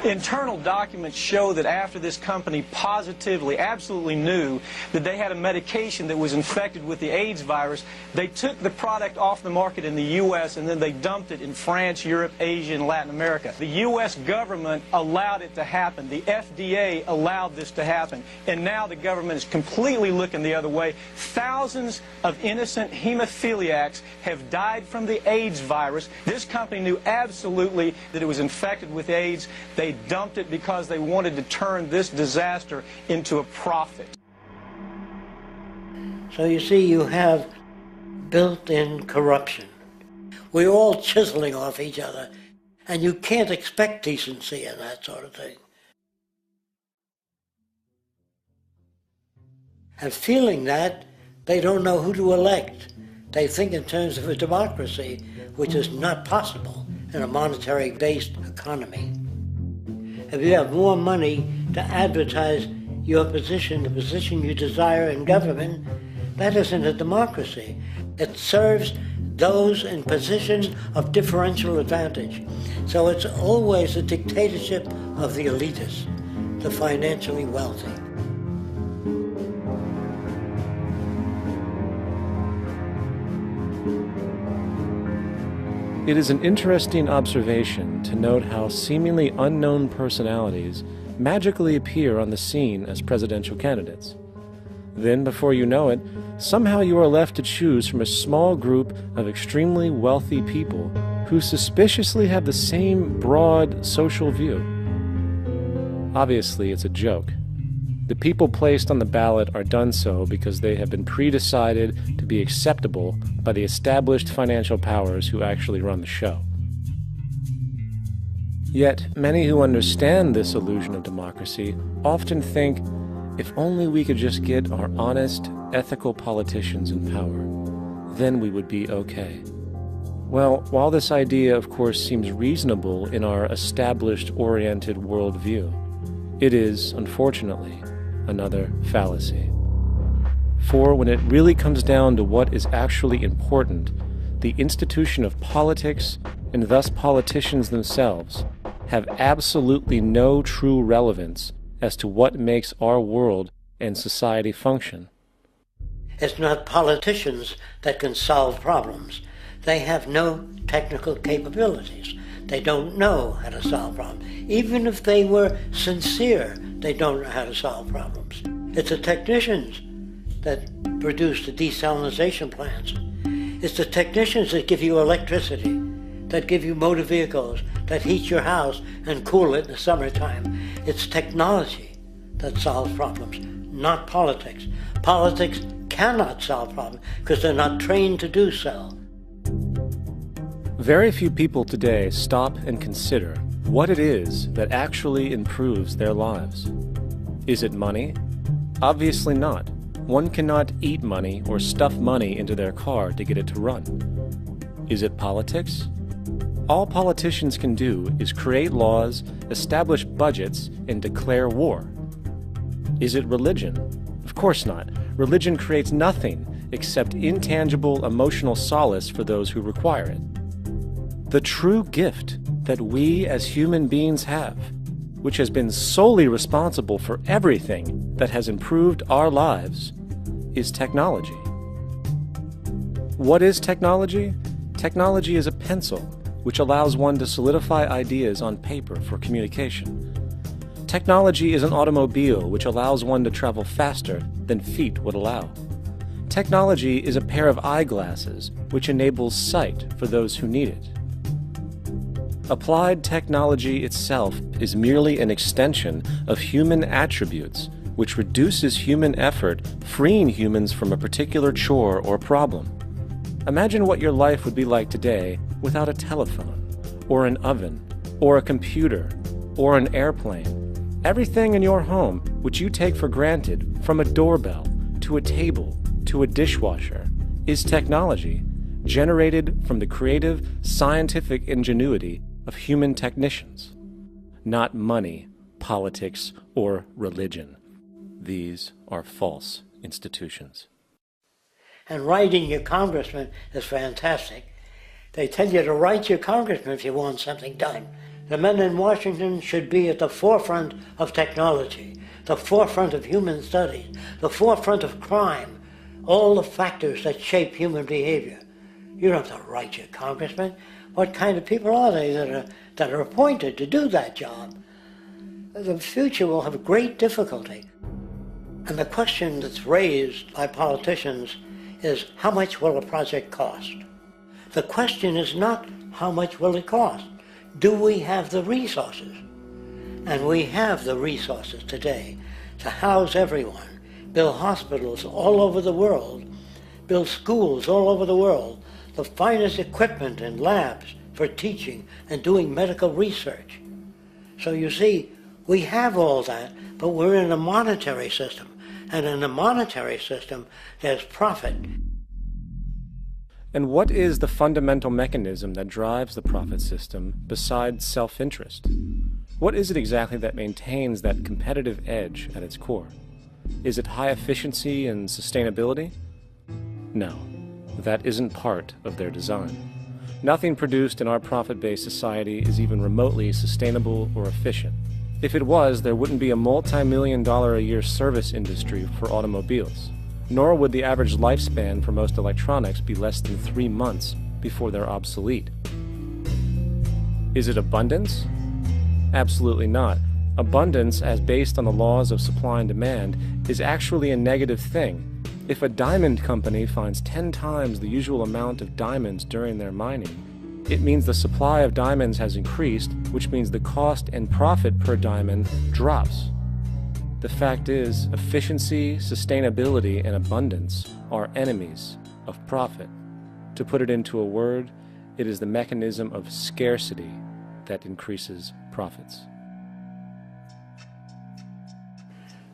Internal documents show that after this company positively, absolutely knew that they had a medication that was infected with the AIDS virus, they took the product off the market in the U.S. and then they dumped it in France, Europe, Asia, and Latin America. The U.S. government allowed it to happen. The FDA allowed this to happen. And now the government is completely looking the other way. Thousands of innocent hemophiliacs have died from the AIDS virus. This company knew absolutely that it was infected with AIDS. They dumped it because they wanted to turn this disaster into a profit. So you see, you have built-in corruption. We're all chiseling off each other, and you can't expect decency in that sort of thing. And feeling that, they don't know who to elect. They think in terms of a democracy, which is not possible in a monetary-based economy. If you have more money to advertise your position, the position you desire in government, that isn't a democracy. It serves those in positions of differential advantage. So it's always a dictatorship of the elitists, the financially wealthy. It is an interesting observation to note how seemingly unknown personalities magically appear on the scene as presidential candidates. Then, before you know it, somehow you are left to choose from a small group of extremely wealthy people who suspiciously have the same broad social view. Obviously, it's a joke. The people placed on the ballot are done so because they have been pre-decided to be acceptable by the established financial powers who actually run the show. Yet, many who understand this illusion of democracy often think, if only we could just get our honest, ethical politicians in power, then we would be okay. Well, while this idea, of course, seems reasonable in our established-oriented worldview, it is, unfortunately, another fallacy. For when it really comes down to what is actually important, the institution of politics, and thus politicians themselves, have absolutely no true relevance as to what makes our world and society function. It's not politicians that can solve problems. They have no technical capabilities. They don't know how to solve problems. Even if they were sincere, they don't know how to solve problems. It's the technicians that produce the desalination plants. It's the technicians that give you electricity, that give you motor vehicles, that heat your house and cool it in the summertime. It's technology that solves problems, not politics. Politics cannot solve problems because they're not trained to do so. Very few people today stop and consider what it is that actually improves their lives. Is it money? Obviously not. One cannot eat money or stuff money into their car to get it to run. Is it politics? All politicians can do is create laws, establish budgets, and declare war. Is it religion? Of course not. Religion creates nothing except intangible emotional solace for those who require it. The true gift that we as human beings have, which has been solely responsible for everything that has improved our lives, is technology. What is technology? Technology is a pencil which allows one to solidify ideas on paper for communication. Technology is an automobile which allows one to travel faster than feet would allow. Technology is a pair of eyeglasses which enables sight for those who need it. Applied technology itself is merely an extension of human attributes which reduces human effort, freeing humans from a particular chore or problem. Imagine what your life would be like today without a telephone, or an oven, or a computer, or an airplane. Everything in your home which you take for granted, from a doorbell to a table to a dishwasher, is technology generated from the creative, scientific ingenuity of human technicians, not money, politics, or religion. These are false institutions. And writing your congressman is fantastic. They tell you to write your congressman if you want something done. The men in Washington should be at the forefront of technology, the forefront of human studies, the forefront of crime, all the factors that shape human behavior. You don't have to write your congressman. What kind of people are they that are appointed to do that job? The future will have great difficulty. And the question that's raised by politicians is, how much will a project cost? The question is not, how much will it cost? Do we have the resources? And we have the resources today to house everyone, build hospitals all over the world, build schools all over the world, the finest equipment and labs for teaching and doing medical research. So you see, we have all that, but we're in a monetary system. And in a monetary system, there's profit. And what is the fundamental mechanism that drives the profit system besides self-interest? What is it exactly that maintains that competitive edge at its core? Is it high efficiency and sustainability? No, that isn't part of their design. Nothing produced in our profit-based society is even remotely sustainable or efficient. If it was, there wouldn't be a multi-million-dollar-a-year service industry for automobiles, nor would the average lifespan for most electronics be less than 3 months before they're obsolete. Is it abundance? Absolutely not. Abundance, as based on the laws of supply and demand, is actually a negative thing. If a diamond company finds 10 times the usual amount of diamonds during their mining, it means the supply of diamonds has increased, which means the cost and profit per diamond drops. The fact is, efficiency, sustainability, and abundance are enemies of profit. To put it into a word, it is the mechanism of scarcity that increases profits.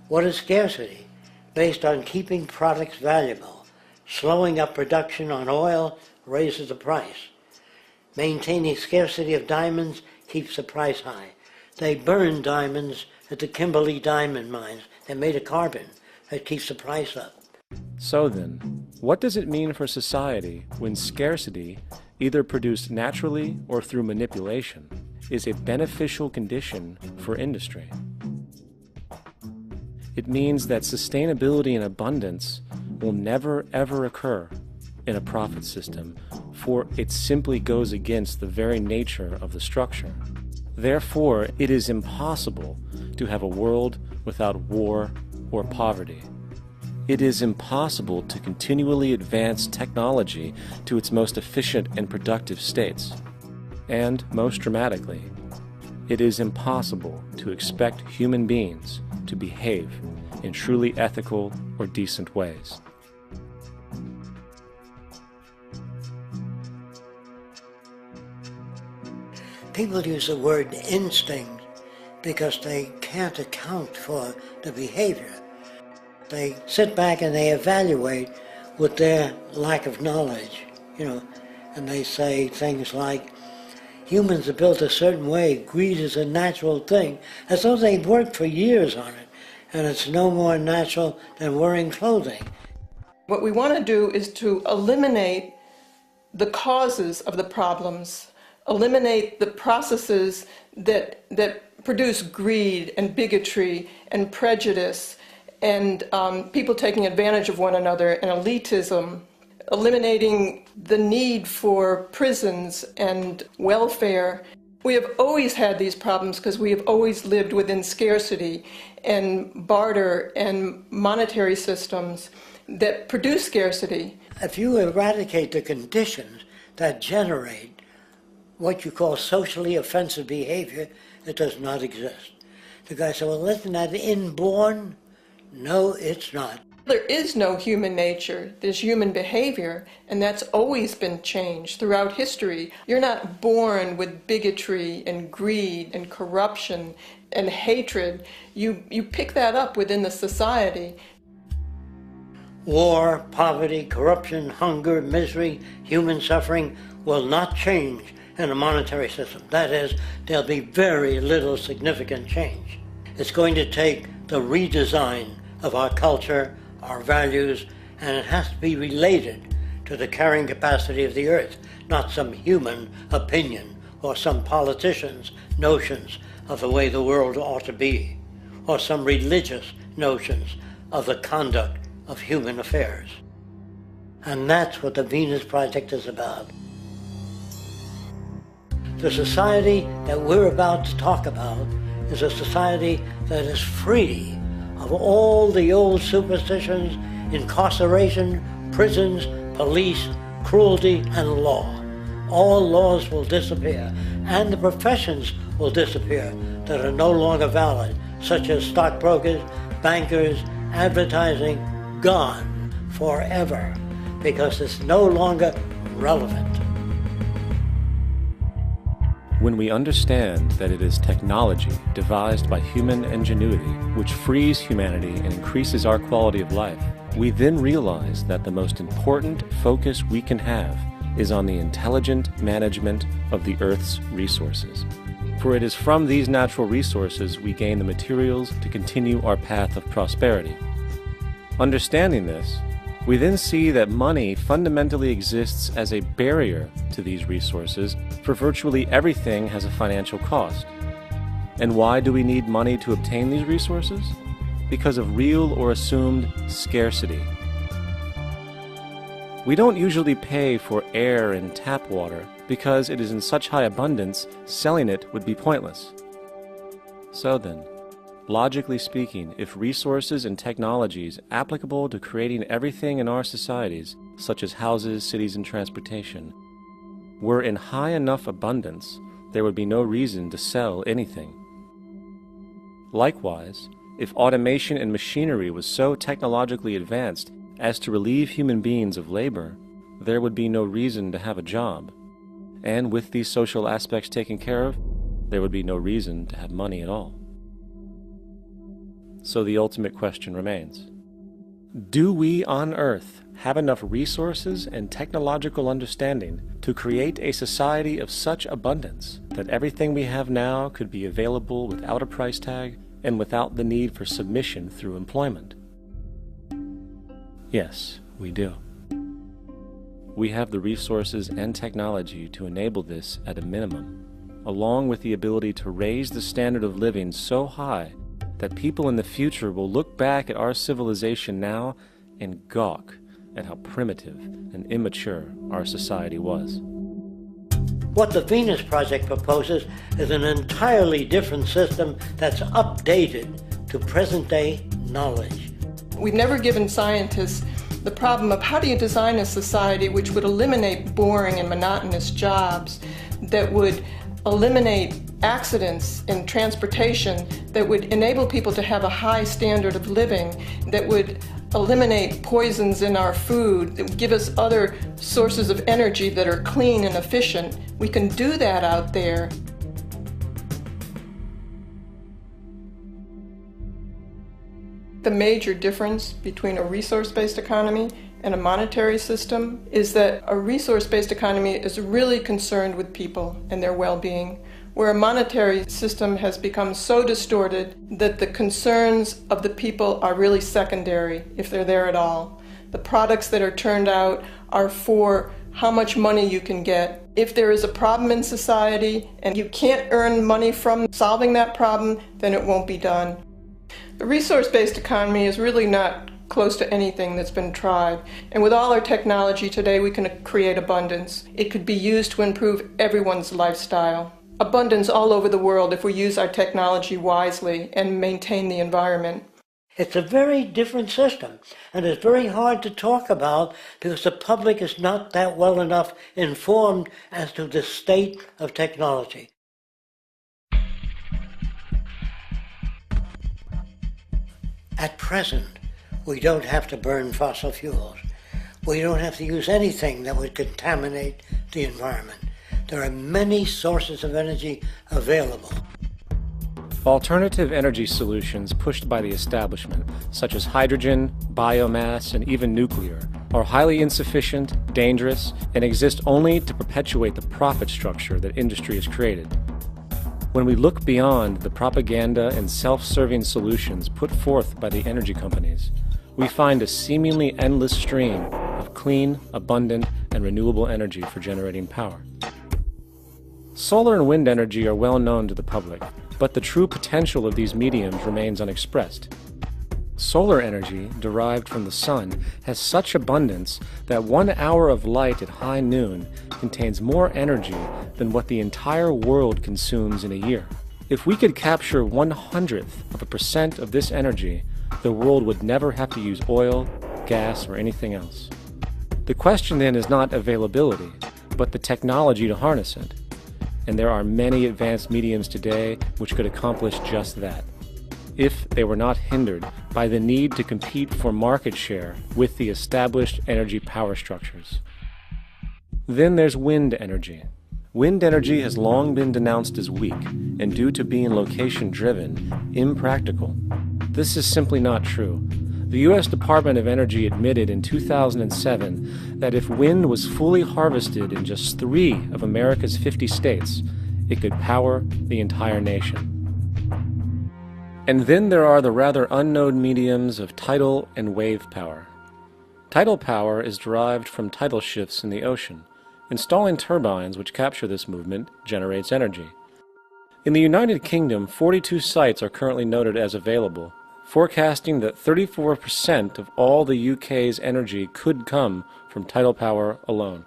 What is scarcity? Based on keeping products valuable. Slowing up production on oil raises the price. Maintaining scarcity of diamonds keeps the price high. They burn diamonds at the Kimberley diamond mines. They made a carbon that keeps the price up. So then, what does it mean for society when scarcity, either produced naturally or through manipulation, is a beneficial condition for industry. It means that sustainability and abundance will never ever occur in a profit system, for it simply goes against the very nature of the structure. Therefore, it is impossible to have a world without war or poverty. It is impossible to continually advance technology to its most efficient and productive states. And, most dramatically, it is impossible to expect human beings to behave in truly ethical or decent ways. People use the word instinct because they can't account for the behavior. They sit back and they evaluate with their lack of knowledge, and they say things like, humans are built a certain way, greed is a natural thing, as though they've worked for years on it, and it's no more natural than wearing clothing. What we want to do is to eliminate the causes of the problems, eliminate the processes that produce greed and bigotry and prejudice and people taking advantage of one another and elitism, eliminating the need for prisons and welfare. We have always had these problems because we have always lived within scarcity and barter and monetary systems that produce scarcity. If you eradicate the conditions that generate what you call socially offensive behavior, it does not exist. The guy said, well, isn't that inborn? No, it's not. There is no human nature, there's human behavior, and that's always been changed throughout history. You're not born with bigotry and greed and corruption and hatred. You pick that up within the society. War, poverty, corruption, hunger, misery, human suffering will not change in a monetary system. That is, there'll be very little significant change. It's going to take the redesign of our culture, our values, and it has to be related to the carrying capacity of the earth, not some human opinion or some politician's notions of the way the world ought to be, or some religious notions of the conduct of human affairs. And that's what the Venus Project is about. The society that we're about to talk about is a society that is free of all the old superstitions, incarceration, prisons, police, cruelty, and law. All laws will disappear, and the professions will disappear that are no longer valid, such as stockbrokers, bankers, advertising, gone forever, because it's no longer relevant. When we understand that it is technology devised by human ingenuity which frees humanity and increases our quality of life, we then realize that the most important focus we can have is on the intelligent management of the Earth's resources. For it is from these natural resources we gain the materials to continue our path of prosperity. Understanding this, we then see that money fundamentally exists as a barrier to these resources, for virtually everything has a financial cost. And why do we need money to obtain these resources? Because of real or assumed scarcity. We don't usually pay for air and tap water because it is in such high abundance, selling it would be pointless. So then, logically speaking, if resources and technologies applicable to creating everything in our societies, such as houses, cities, and transportation, were in high enough abundance, there would be no reason to sell anything. Likewise, if automation and machinery was so technologically advanced as to relieve human beings of labor, there would be no reason to have a job. And with these social aspects taken care of, there would be no reason to have money at all. So the ultimate question remains. Do we on Earth have enough resources and technological understanding to create a society of such abundance that everything we have now could be available without a price tag and without the need for submission through employment? Yes, we do. We have the resources and technology to enable this at a minimum, along with the ability to raise the standard of living so high that people in the future will look back at our civilization now and gawk at how primitive and immature our society was. What the Venus Project proposes is an entirely different system that's updated to present-day knowledge. We've never given scientists the problem of how do you design a society which would eliminate boring and monotonous jobs, that would eliminate accidents in transportation, that would enable people to have a high standard of living, that would eliminate poisons in our food, that would give us other sources of energy that are clean and efficient. We can do that out there. The major difference between a resource-based economy and a monetary system is that a resource-based economy is really concerned with people and their well-being, where a monetary system has become so distorted that the concerns of the people are really secondary, if they're there at all. The products that are turned out are for how much money you can get. If there is a problem in society and you can't earn money from solving that problem, then it won't be done. The resource-based economy is really not close to anything that's been tried. And with all our technology today, we can create abundance. It could be used to improve everyone's lifestyle. Abundance all over the world if we use our technology wisely and maintain the environment. It's a very different system, and it's very hard to talk about because the public is not that well enough informed as to the state of technology. At present, we don't have to burn fossil fuels. We don't have to use anything that would contaminate the environment. There are many sources of energy available. Alternative energy solutions pushed by the establishment, such as hydrogen, biomass, and even nuclear, are highly insufficient, dangerous, and exist only to perpetuate the profit structure that industry has created. When we look beyond the propaganda and self-serving solutions put forth by the energy companies, we find a seemingly endless stream of clean, abundant, and renewable energy for generating power. Solar and wind energy are well known to the public, but the true potential of these mediums remains unexpressed. Solar energy, derived from the sun, has such abundance that 1 hour of light at high noon contains more energy than what the entire world consumes in a year. If we could capture 1/100% of this energy, the world would never have to use oil, gas, or anything else. The question then is not availability, but the technology to harness it. And there are many advanced mediums today which could accomplish just that, if they were not hindered by the need to compete for market share with the established energy power structures. Then there's wind energy. Wind energy has long been denounced as weak, and due to being location-driven, impractical. This is simply not true. The U.S. Department of Energy admitted in 2007 that if wind was fully harvested in just 3 of America's 50 states, it could power the entire nation. And then there are the rather unknown mediums of tidal and wave power. Tidal power is derived from tidal shifts in the ocean. Installing turbines which capture this movement generates energy. In the United Kingdom, 42 sites are currently noted as available, forecasting that 34% of all the UK's energy could come from tidal power alone.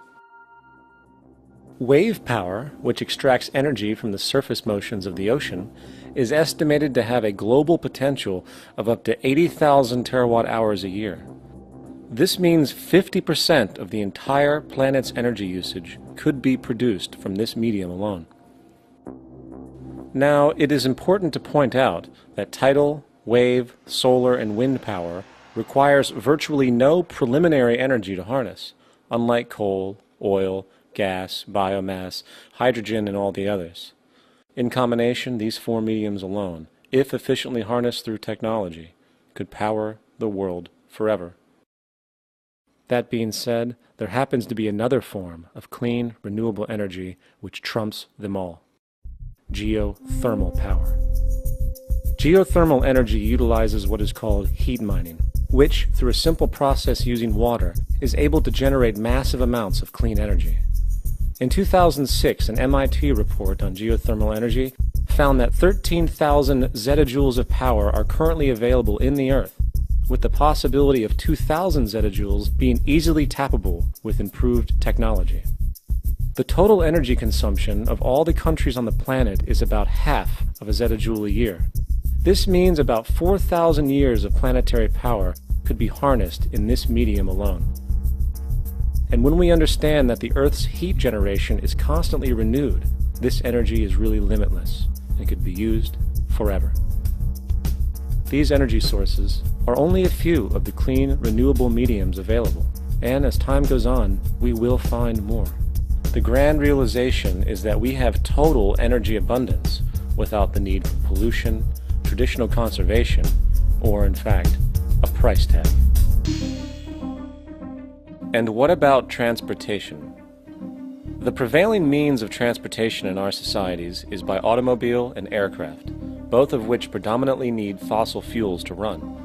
Wave power, which extracts energy from the surface motions of the ocean, is estimated to have a global potential of up to 80,000 terawatt-hours a year. This means 50% of the entire planet's energy usage could be produced from this medium alone. Now, it is important to point out that tidal, wave, solar, and wind power requires virtually no preliminary energy to harness, unlike coal, oil, gas, biomass, hydrogen, and all the others. In combination, these 4 mediums alone, if efficiently harnessed through technology, could power the world forever. That being said, there happens to be another form of clean, renewable energy which trumps them all: geothermal power. Geothermal energy utilizes what is called heat mining, which, through a simple process using water, is able to generate massive amounts of clean energy. In 2006, an MIT report on geothermal energy found that 13,000 zettajoules of power are currently available in the Earth, with the possibility of 2,000 zettajoules being easily tappable with improved technology. The total energy consumption of all the countries on the planet is about half of a zettajoule a year. This means about 4,000 years of planetary power could be harnessed in this medium alone. And when we understand that the Earth's heat generation is constantly renewed, this energy is really limitless and could be used forever. These energy sources are only a few of the clean, renewable mediums available, and as time goes on, we will find more. The grand realization is that we have total energy abundance without the need for pollution, traditional conservation, or in fact, a price tag. And what about transportation? The prevailing means of transportation in our societies is by automobile and aircraft, both of which predominantly need fossil fuels to run.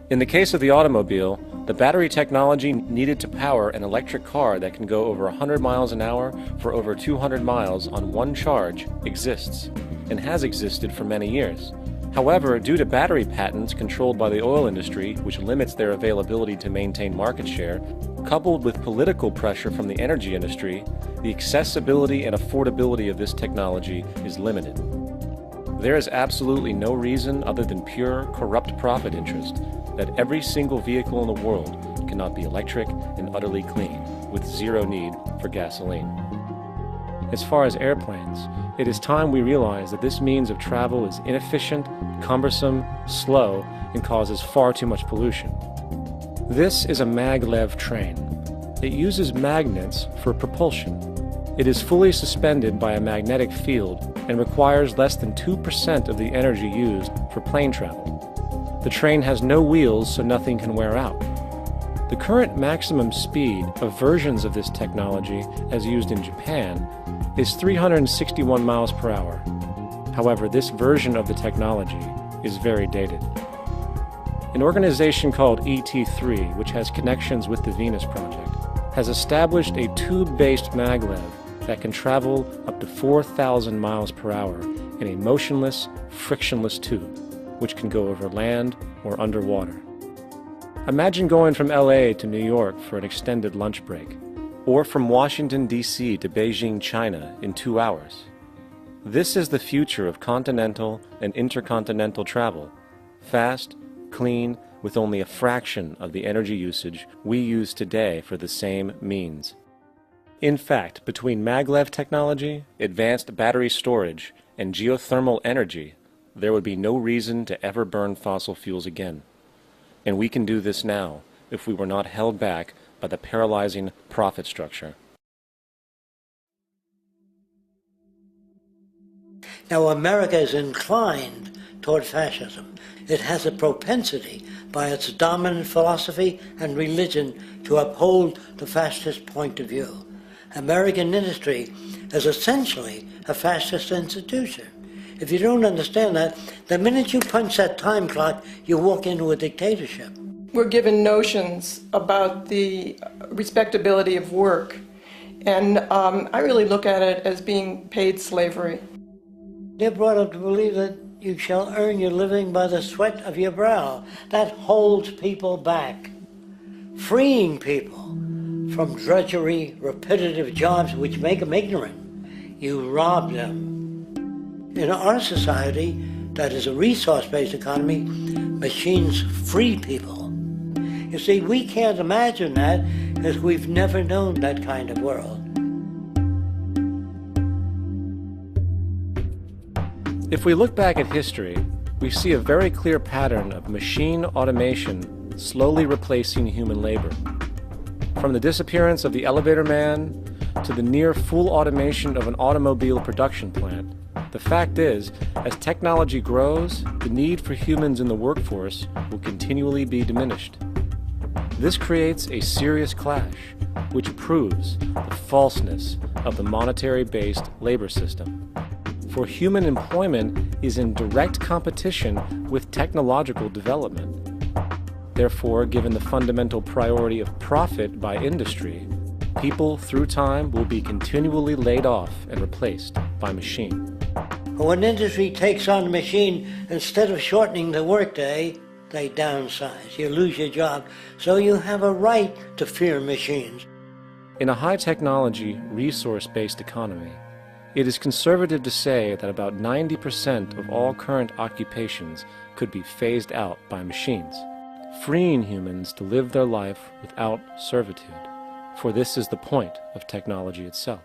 In the case of the automobile, the battery technology needed to power an electric car that can go over 100 miles an hour for over 200 miles on one charge exists, and has existed for many years. However, due to battery patents controlled by the oil industry, which limits their availability to maintain market share, coupled with political pressure from the energy industry, the accessibility and affordability of this technology is limited. There is absolutely no reason other than pure, corrupt profit interest that every single vehicle in the world cannot be electric and utterly clean, with zero need for gasoline. As far as airplanes, it is time we realize that this means of travel is inefficient, cumbersome, slow, and causes far too much pollution. This is a maglev train. It uses magnets for propulsion. It is fully suspended by a magnetic field and requires less than 2% of the energy used for plane travel. The train has no wheels, so nothing can wear out. The current maximum speed of versions of this technology, as used in Japan, is 361 miles per hour. However, this version of the technology is very dated. An organization called ET3, which has connections with the Venus Project, has established a tube-based maglev that can travel up to 4,000 miles per hour in a motionless, frictionless tube, which can go over land or underwater. Imagine going from LA to New York for an extended lunch break, or from Washington, D.C. to Beijing, China in 2 hours. This is the future of continental and intercontinental travel, fast, clean, with only a fraction of the energy usage we use today for the same means. In fact, between maglev technology, advanced battery storage, and geothermal energy, there would be no reason to ever burn fossil fuels again. And we can do this now if we were not held back by the paralyzing profit structure. Now, America is inclined toward fascism. It has a propensity by its dominant philosophy and religion to uphold the fascist point of view. American industry is essentially a fascist institution. If you don't understand that, the minute you punch that time clock, you walk into a dictatorship. We're given notions about the respectability of work, and I really look at it as being paid slavery. They're brought up to believe that you shall earn your living by the sweat of your brow. That holds people back, freeing people from drudgery, repetitive jobs which make them ignorant. You rob them. In our society, that is a resource-based economy, machines free people. You see, we can't imagine that because we've never known that kind of world. If we look back at history, we see a very clear pattern of machine automation slowly replacing human labor. From the disappearance of the elevator man to the near full automation of an automobile production plant, the fact is, as technology grows, the need for humans in the workforce will continually be diminished. This creates a serious clash, which proves the falseness of the monetary-based labor system. For human employment is in direct competition with technological development. Therefore, given the fundamental priority of profit by industry, People, through time, will be continually laid off and replaced by machine. When industry takes on a machine, instead of shortening the workday, they downsize. You lose your job. So you have a right to fear machines. In a high-technology, resource-based economy, it is conservative to say that about 90% of all current occupations could be phased out by machines, freeing humans to live their life without servitude, for this is the point of technology itself.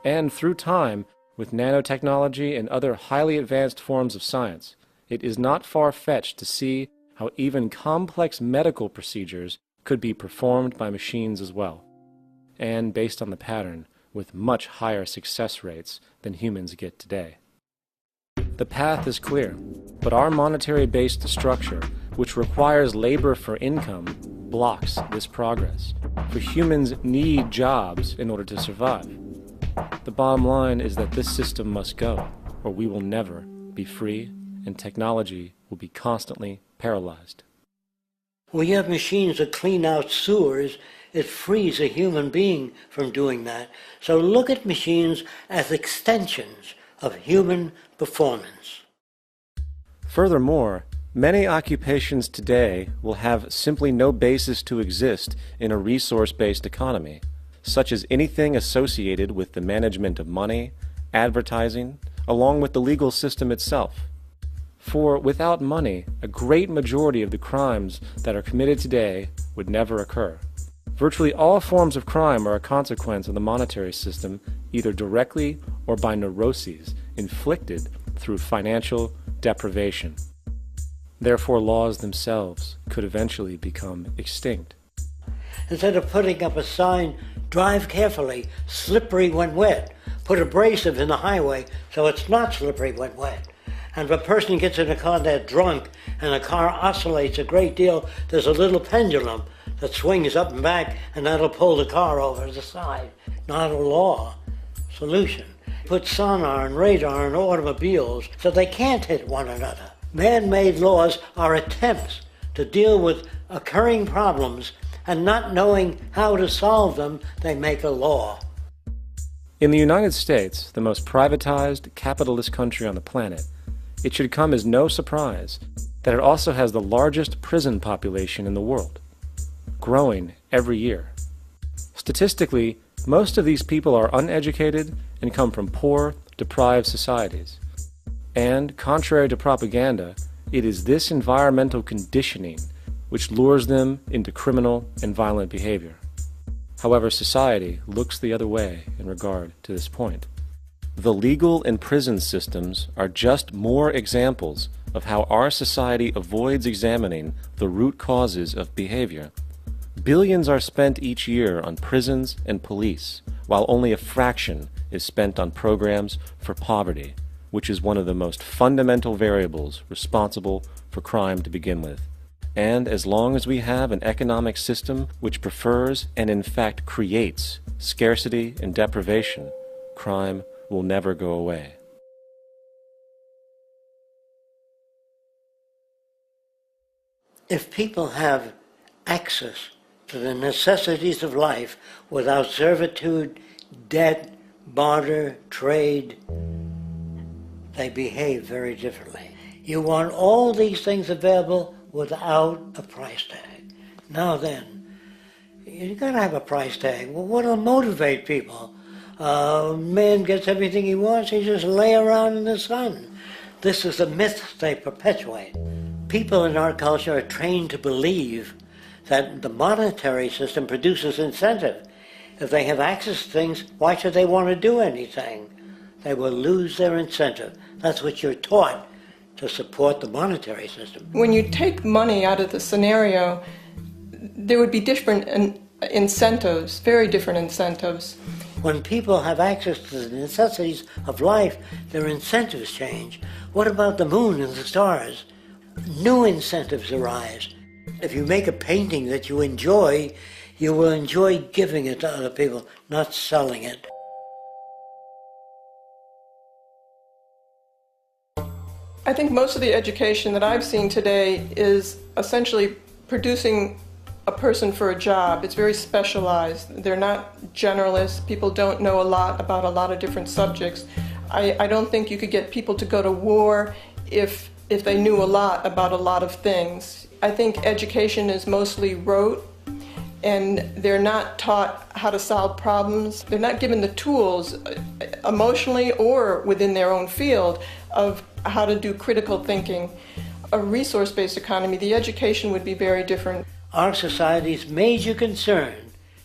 And through time, with nanotechnology and other highly advanced forms of science, it is not far-fetched to see how even complex medical procedures could be performed by machines as well, and based on the pattern, with much higher success rates than humans get today. The path is clear, but our monetary-based structure, which requires labor for income, blocks this progress, for humans need jobs in order to survive. The bottom line is that this system must go, or we will never be free, and technology will be constantly paralyzed. When you have machines that clean out sewers, it frees a human being from doing that. So look at machines as extensions of human performance. Furthermore, many occupations today will have simply no basis to exist in a resource-based economy, such as anything associated with the management of money, advertising, along with the legal system itself. For without money, a great majority of the crimes that are committed today would never occur. Virtually all forms of crime are a consequence of the monetary system, either directly or by neuroses inflicted through financial deprivation. Therefore, laws themselves could eventually become extinct. Instead of putting up a sign, drive carefully, slippery when wet, put abrasive in the highway so it's not slippery when wet. And if a person gets in a car that's drunk and the car oscillates a great deal, there's a little pendulum that swings up and back, and that'll pull the car over to the side. Not a law. Solution. Put sonar and radar in automobiles so they can't hit one another. Man-made laws are attempts to deal with occurring problems, and not knowing how to solve them, they make a law. In the United States, the most privatized, capitalist country on the planet, it should come as no surprise that it also has the largest prison population in the world, growing every year. Statistically, most of these people are uneducated and come from poor, deprived societies. And, contrary to propaganda, it is this environmental conditioning which lures them into criminal and violent behavior. However, society looks the other way in regard to this point. The legal and prison systems are just more examples of how our society avoids examining the root causes of behavior. Billions are spent each year on prisons and police, while only a fraction is spent on programs for poverty, which is one of the most fundamental variables responsible for crime to begin with. And as long as we have an economic system which prefers and in fact creates scarcity and deprivation, crime will never go away. If people have access to the necessities of life without servitude, debt, barter, trade, they behave very differently. You want all these things available without a price tag. Now then, you gotta have a price tag. Well, what'll motivate people? Man gets everything he wants, he just lay around in the sun. This is a myth they perpetuate. People in our culture are trained to believe that the monetary system produces incentive. If they have access to things, why should they want to do anything? They will lose their incentive. That's what you're taught to support the monetary system. When you take money out of the scenario, there would be different incentives, very different incentives. When people have access to the necessities of life, their incentives change. What about the moon and the stars? New incentives arise. If you make a painting that you will enjoy giving it to other people, not selling it. I think most of the education that I've seen today is essentially producing a person for a job. It's very specialized. They're not generalists. People don't know a lot about a lot of different subjects. I don't think you could get people to go to war if they knew a lot about a lot of things. I think education is mostly rote, and they're not taught how to solve problems. They're not given the tools, emotionally or within their own field, of how to do critical thinking. A resource-based economy, the education would be very different. Our society's major concern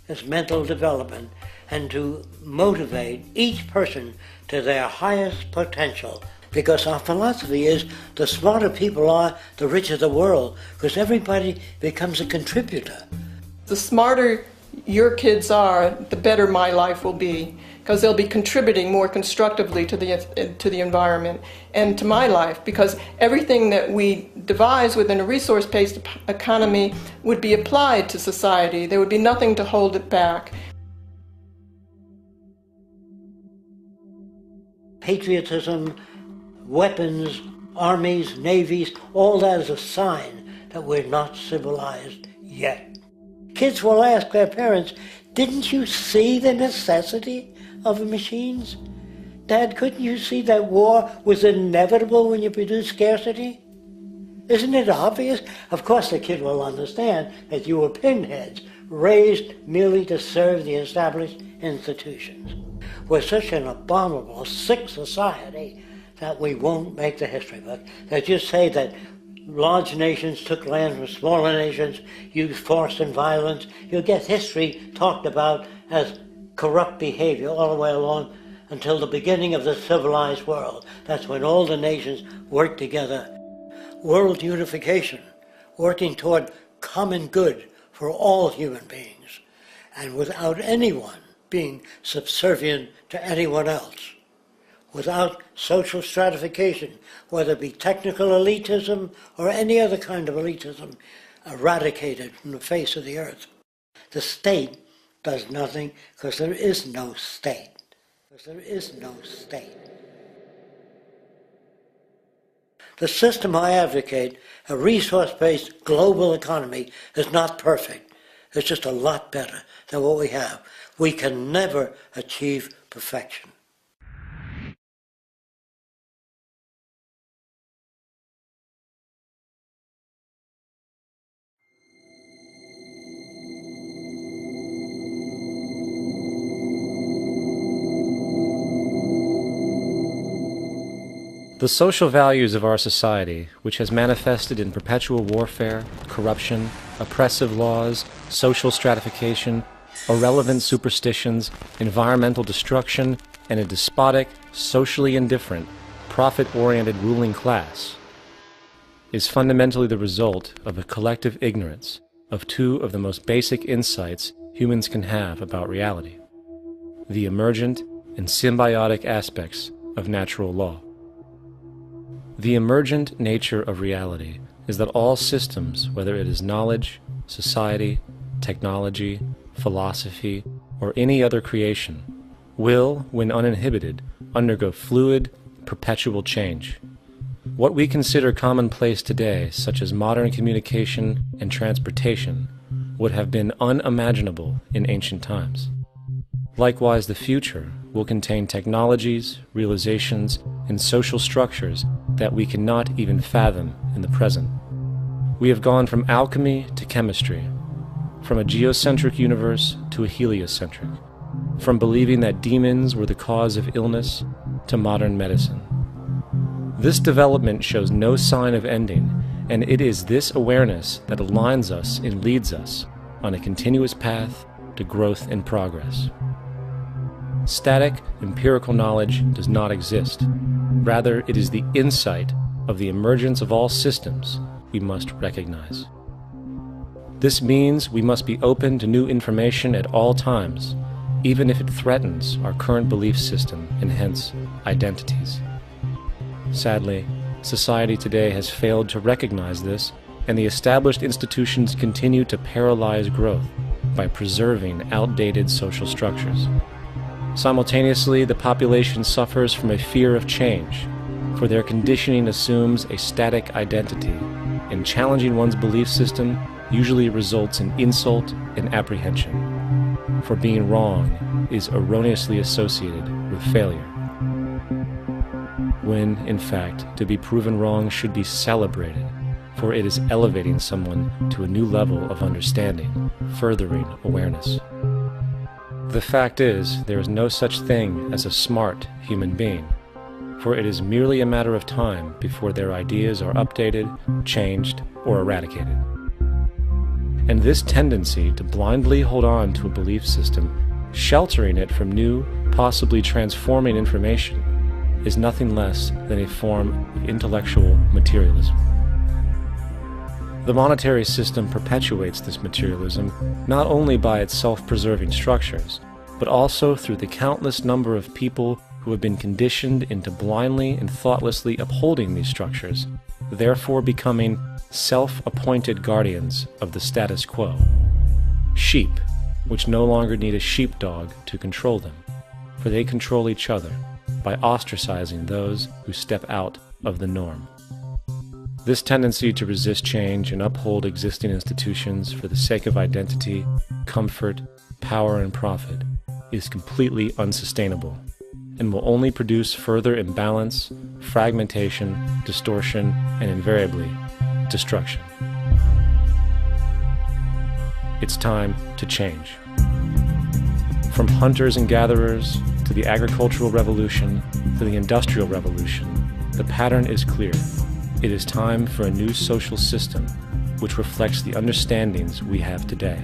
is mental development and to motivate each person to their highest potential. Because our philosophy is the smarter people are, the richer the world, because everybody becomes a contributor. The smarter your kids are, the better my life will be, because they'll be contributing more constructively to the environment and to my life, because everything that we devise within a resource-based economy would be applied to society. There would be nothing to hold it back. Patriotism, weapons, armies, navies, all that is a sign that we're not civilized yet. Kids will ask their parents, didn't you see the necessity of machines? Dad, couldn't you see that war was inevitable when you produce scarcity? Isn't it obvious? Of course the kid will understand that you were pinheads, raised merely to serve the established institutions. We're such an abominable, sick society that we won't make the history book. They just say that large nations took land from smaller nations, used force and violence. You'll get history talked about as corrupt behavior all the way along until the beginning of the civilized world. That's when all the nations work together. World unification, working toward common good for all human beings, and without anyone being subservient to anyone else, without social stratification, whether it be technical elitism or any other kind of elitism, eradicated from the face of the earth. The state does nothing because there is no state. Because there is no state. The system I advocate, a resource-based global economy, is not perfect. It's just a lot better than what we have. We can never achieve perfection. The social values of our society, which has manifested in perpetual warfare, corruption, oppressive laws, social stratification, irrelevant superstitions, environmental destruction, and a despotic, socially indifferent, profit-oriented ruling class, is fundamentally the result of a collective ignorance of two of the most basic insights humans can have about reality: the emergent and symbiotic aspects of natural law. The emergent nature of reality is that all systems, whether it is knowledge, society, technology, philosophy, or any other creation, will, when uninhibited, undergo fluid, perpetual change. What we consider commonplace today, such as modern communication and transportation, would have been unimaginable in ancient times. Likewise, the future will contain technologies, realizations, and social structures that we cannot even fathom in the present. We have gone from alchemy to chemistry, from a geocentric universe to a heliocentric, from believing that demons were the cause of illness to modern medicine. This development shows no sign of ending, and it is this awareness that aligns us and leads us on a continuous path to growth and progress. Static, empirical knowledge does not exist. Rather, it is the insight of the emergence of all systems we must recognize. This means we must be open to new information at all times, even if it threatens our current belief system and hence identities. Sadly, society today has failed to recognize this, and the established institutions continue to paralyze growth by preserving outdated social structures. Simultaneously, the population suffers from a fear of change, for their conditioning assumes a static identity, and challenging one's belief system usually results in insult and apprehension, for being wrong is erroneously associated with failure, when, in fact, to be proven wrong should be celebrated, for it is elevating someone to a new level of understanding, furthering awareness. The fact is, there is no such thing as a smart human being, for it is merely a matter of time before their ideas are updated, changed, or eradicated. And this tendency to blindly hold on to a belief system, sheltering it from new, possibly transforming information, is nothing less than a form of intellectual materialism. The monetary system perpetuates this materialism not only by its self-preserving structures, but also through the countless number of people who have been conditioned into blindly and thoughtlessly upholding these structures, therefore becoming self-appointed guardians of the status quo. Sheep, which no longer need a sheepdog to control them, for they control each other by ostracizing those who step out of the norm. This tendency to resist change and uphold existing institutions for the sake of identity, comfort, power, and profit is completely unsustainable and will only produce further imbalance, fragmentation, distortion, and invariably, destruction. It's time to change. From hunters and gatherers to the agricultural revolution to the industrial revolution, the pattern is clear. It is time for a new social system which reflects the understandings we have today.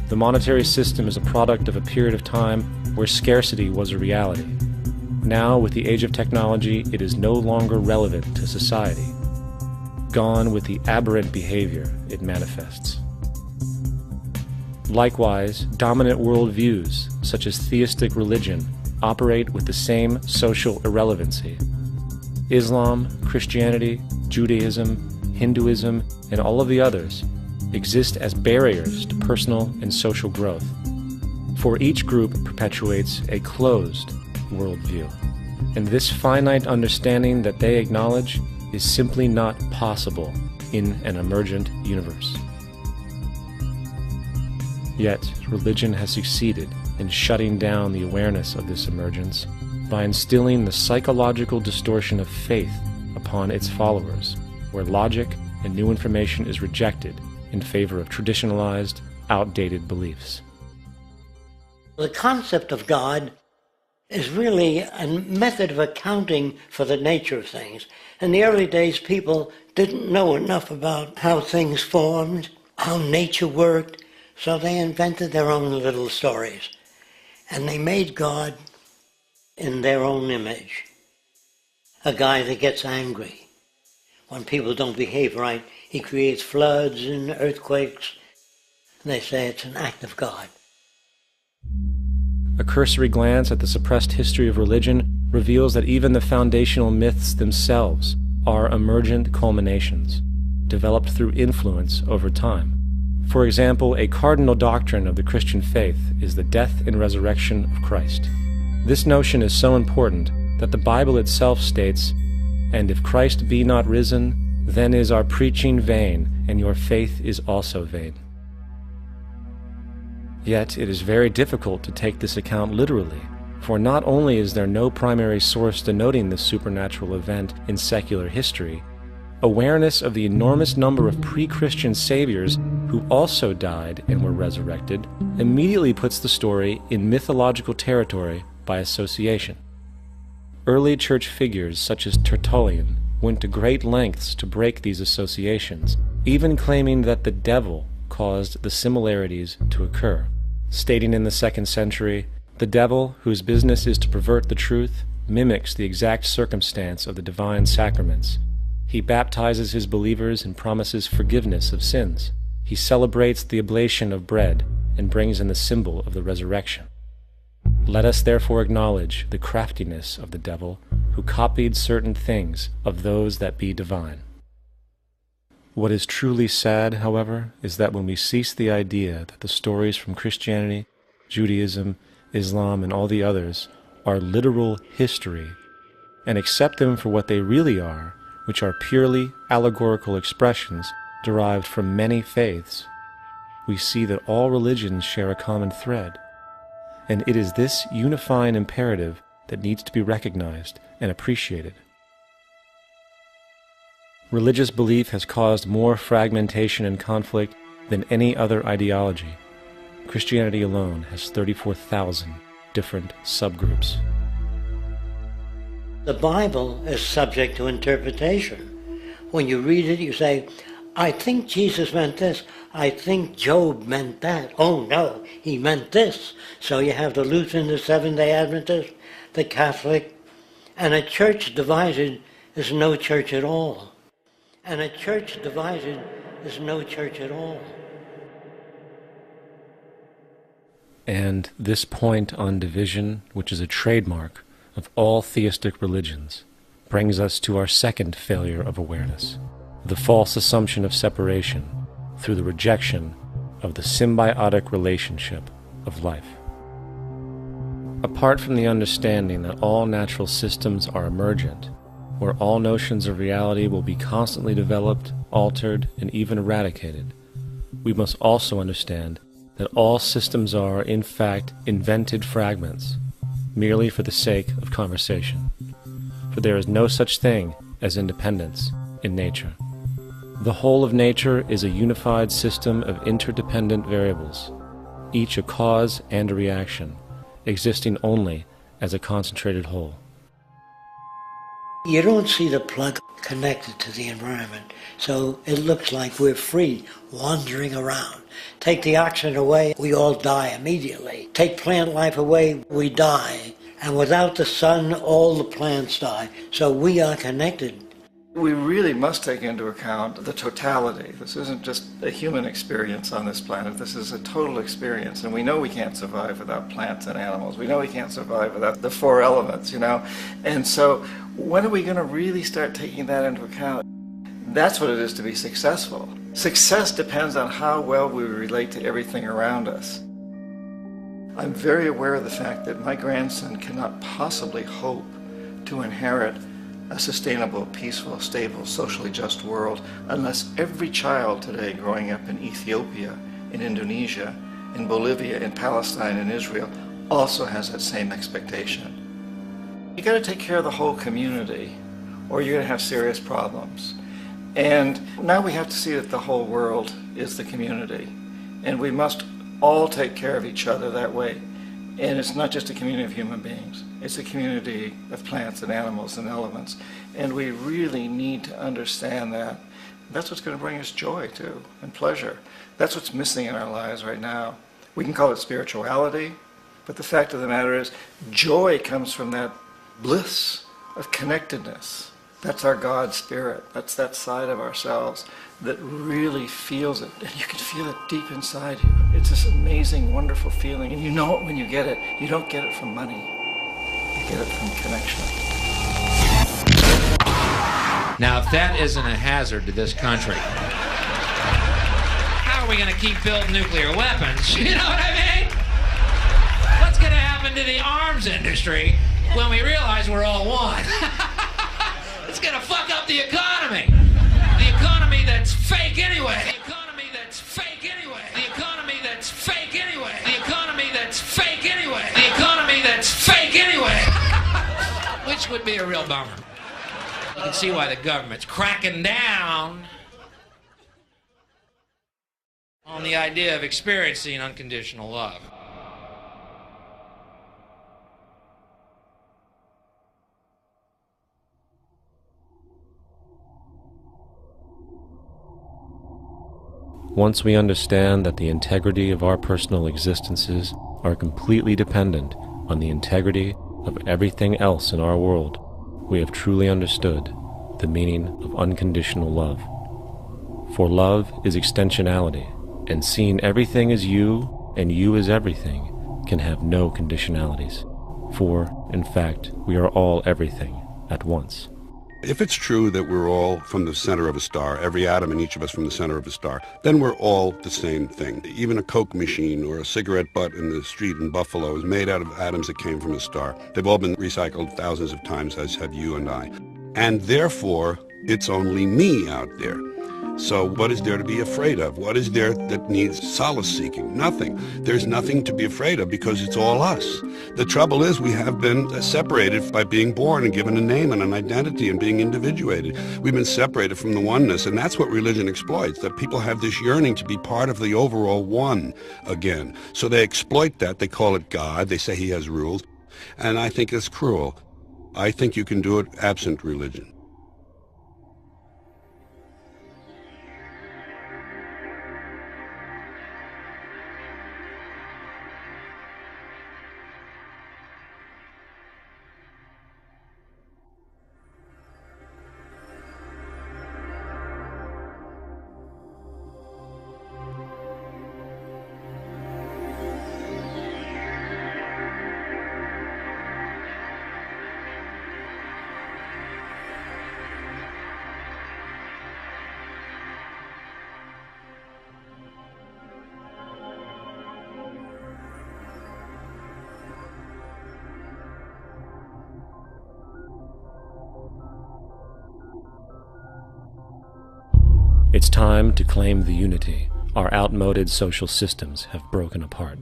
The monetary system is a product of a period of time where scarcity was a reality. Now, with the age of technology, it is no longer relevant to society. Gone with the aberrant behavior it manifests. Likewise, dominant worldviews, such as theistic religion, operate with the same social irrelevancy. Islam, Christianity, Judaism, Hinduism, and all of the others exist as barriers to personal and social growth, for each group perpetuates a closed worldview, and this finite understanding that they acknowledge is simply not possible in an emergent universe. Yet, religion has succeeded in shutting down the awareness of this emergence by instilling the psychological distortion of faith upon its followers, where logic and new information is rejected in favor of traditionalized, outdated beliefs. The concept of God is really a method of accounting for the nature of things. In the early days, people didn't know enough about how things formed, how nature worked, so they invented their own little stories. And they made God in their own image. A guy that gets angry. When people don't behave right, he creates floods and earthquakes. And they say it's an act of God. A cursory glance at the suppressed history of religion reveals that even the foundational myths themselves are emergent culminations, developed through influence over time. For example, a cardinal doctrine of the Christian faith is the death and resurrection of Christ. This notion is so important that the Bible itself states, "And if Christ be not risen, then is our preaching vain, and your faith is also vain." Yet it is very difficult to take this account literally, for not only is there no primary source denoting this supernatural event in secular history, awareness of the enormous number of pre-Christian saviors who also died and were resurrected immediately puts the story in mythological territory by association. Early church figures such as Tertullian went to great lengths to break these associations, even claiming that the devil caused the similarities to occur, stating in the 2nd century, "The devil, whose business is to pervert the truth, mimics the exact circumstance of the divine sacraments. He baptizes his believers and promises forgiveness of sins. He celebrates the oblation of bread and brings in the symbol of the resurrection. Let us therefore acknowledge the craftiness of the devil, who copied certain things of those that be divine." What is truly sad, however, is that when we cease the idea that the stories from Christianity, Judaism, Islam, and all the others are literal history, and accept them for what they really are, which are purely allegorical expressions derived from many faiths, we see that all religions share a common thread, and it is this unifying imperative that needs to be recognized and appreciated. Religious belief has caused more fragmentation and conflict than any other ideology. Christianity alone has 34,000 different subgroups. The Bible is subject to interpretation. When you read it, you say, I think Jesus meant this. I think Job meant that. Oh no, he meant this. So you have the Lutheran, the Seventh-day Adventist, the Catholic, and a church divided is no church at all. And a church divided is no church at all. And this point on division, which is a trademark of all theistic religions, brings us to our second failure of awareness, the false assumption of separation through the rejection of the symbiotic relationship of life. Apart from the understanding that all natural systems are emergent, where all notions of reality will be constantly developed, altered, and even eradicated, we must also understand that all systems are, in fact, invented fragments, merely for the sake of conversation. For there is no such thing as independence in nature. The whole of nature is a unified system of interdependent variables, each a cause and a reaction, existing only as a concentrated whole. You don't see the plug connected to the environment, so it looks like we're free, wandering around. Take the oxygen away, we all die immediately. Take plant life away, we die. And without the sun, all the plants die. So we are connected. We really must take into account the totality. This isn't just a human experience on this planet. This is a total experience. And we know we can't survive without plants and animals. We know we can't survive without the four elements, you know. And so when are we going to really start taking that into account? That's what it is to be successful. Success depends on how well we relate to everything around us. I'm very aware of the fact that my grandson cannot possibly hope to inherit a sustainable, peaceful, stable, socially just world unless every child today growing up in Ethiopia, in Indonesia, in Bolivia, in Palestine, in Israel also has that same expectation. You got to take care of the whole community or you're going to have serious problems. And now we have to see that the whole world is the community, and we must all take care of each other that way. And it's not just a community of human beings, it's a community of plants and animals and elements. And we really need to understand that. That's what's going to bring us joy too, and pleasure. That's what's missing in our lives right now. We can call it spirituality, but the fact of the matter is joy comes from that bliss of connectedness. That's our God spirit. That's that side of ourselves that really feels it. And you can feel it deep inside you. It's this amazing, wonderful feeling. And you know it when you get it. You don't get it from money. You get it from connection. Now, if that isn't a hazard to this country, how are we going to keep building nuclear weapons? You know what I mean? What's going to happen to the arms industry when we realize we're all one? It's going to fuck up the economy. The economy that's fake anyway. The economy that's fake anyway. The economy that's fake anyway. The economy that's fake anyway. The economy that's fake anyway. Which would be a real bummer. You can see why the government's cracking down on the idea of experiencing unconditional love. Once we understand that the integrity of our personal existences are completely dependent on the integrity of everything else in our world, we have truly understood the meaning of unconditional love. For love is extensionality, and seeing everything as you and you as everything can have no conditionalities. For, in fact, we are all everything at once. If it's true that we're all from the center of a star, every atom in each of us from the center of a star, then we're all the same thing. Even a Coke machine or a cigarette butt in the street in Buffalo is made out of atoms that came from a star. They've all been recycled thousands of times, as have you and I. And therefore, it's only me out there. So what is there to be afraid of? What is there that needs solace-seeking? Nothing. There's nothing to be afraid of because it's all us. The trouble is we have been separated by being born and given a name and an identity and being individuated. We've been separated from the oneness, and that's what religion exploits, that people have this yearning to be part of the overall one again. So they exploit that. They call it God. They say he has rules. And I think it's cruel. I think you can do it absent religion. It's time to claim the unity our outmoded social systems have broken apart,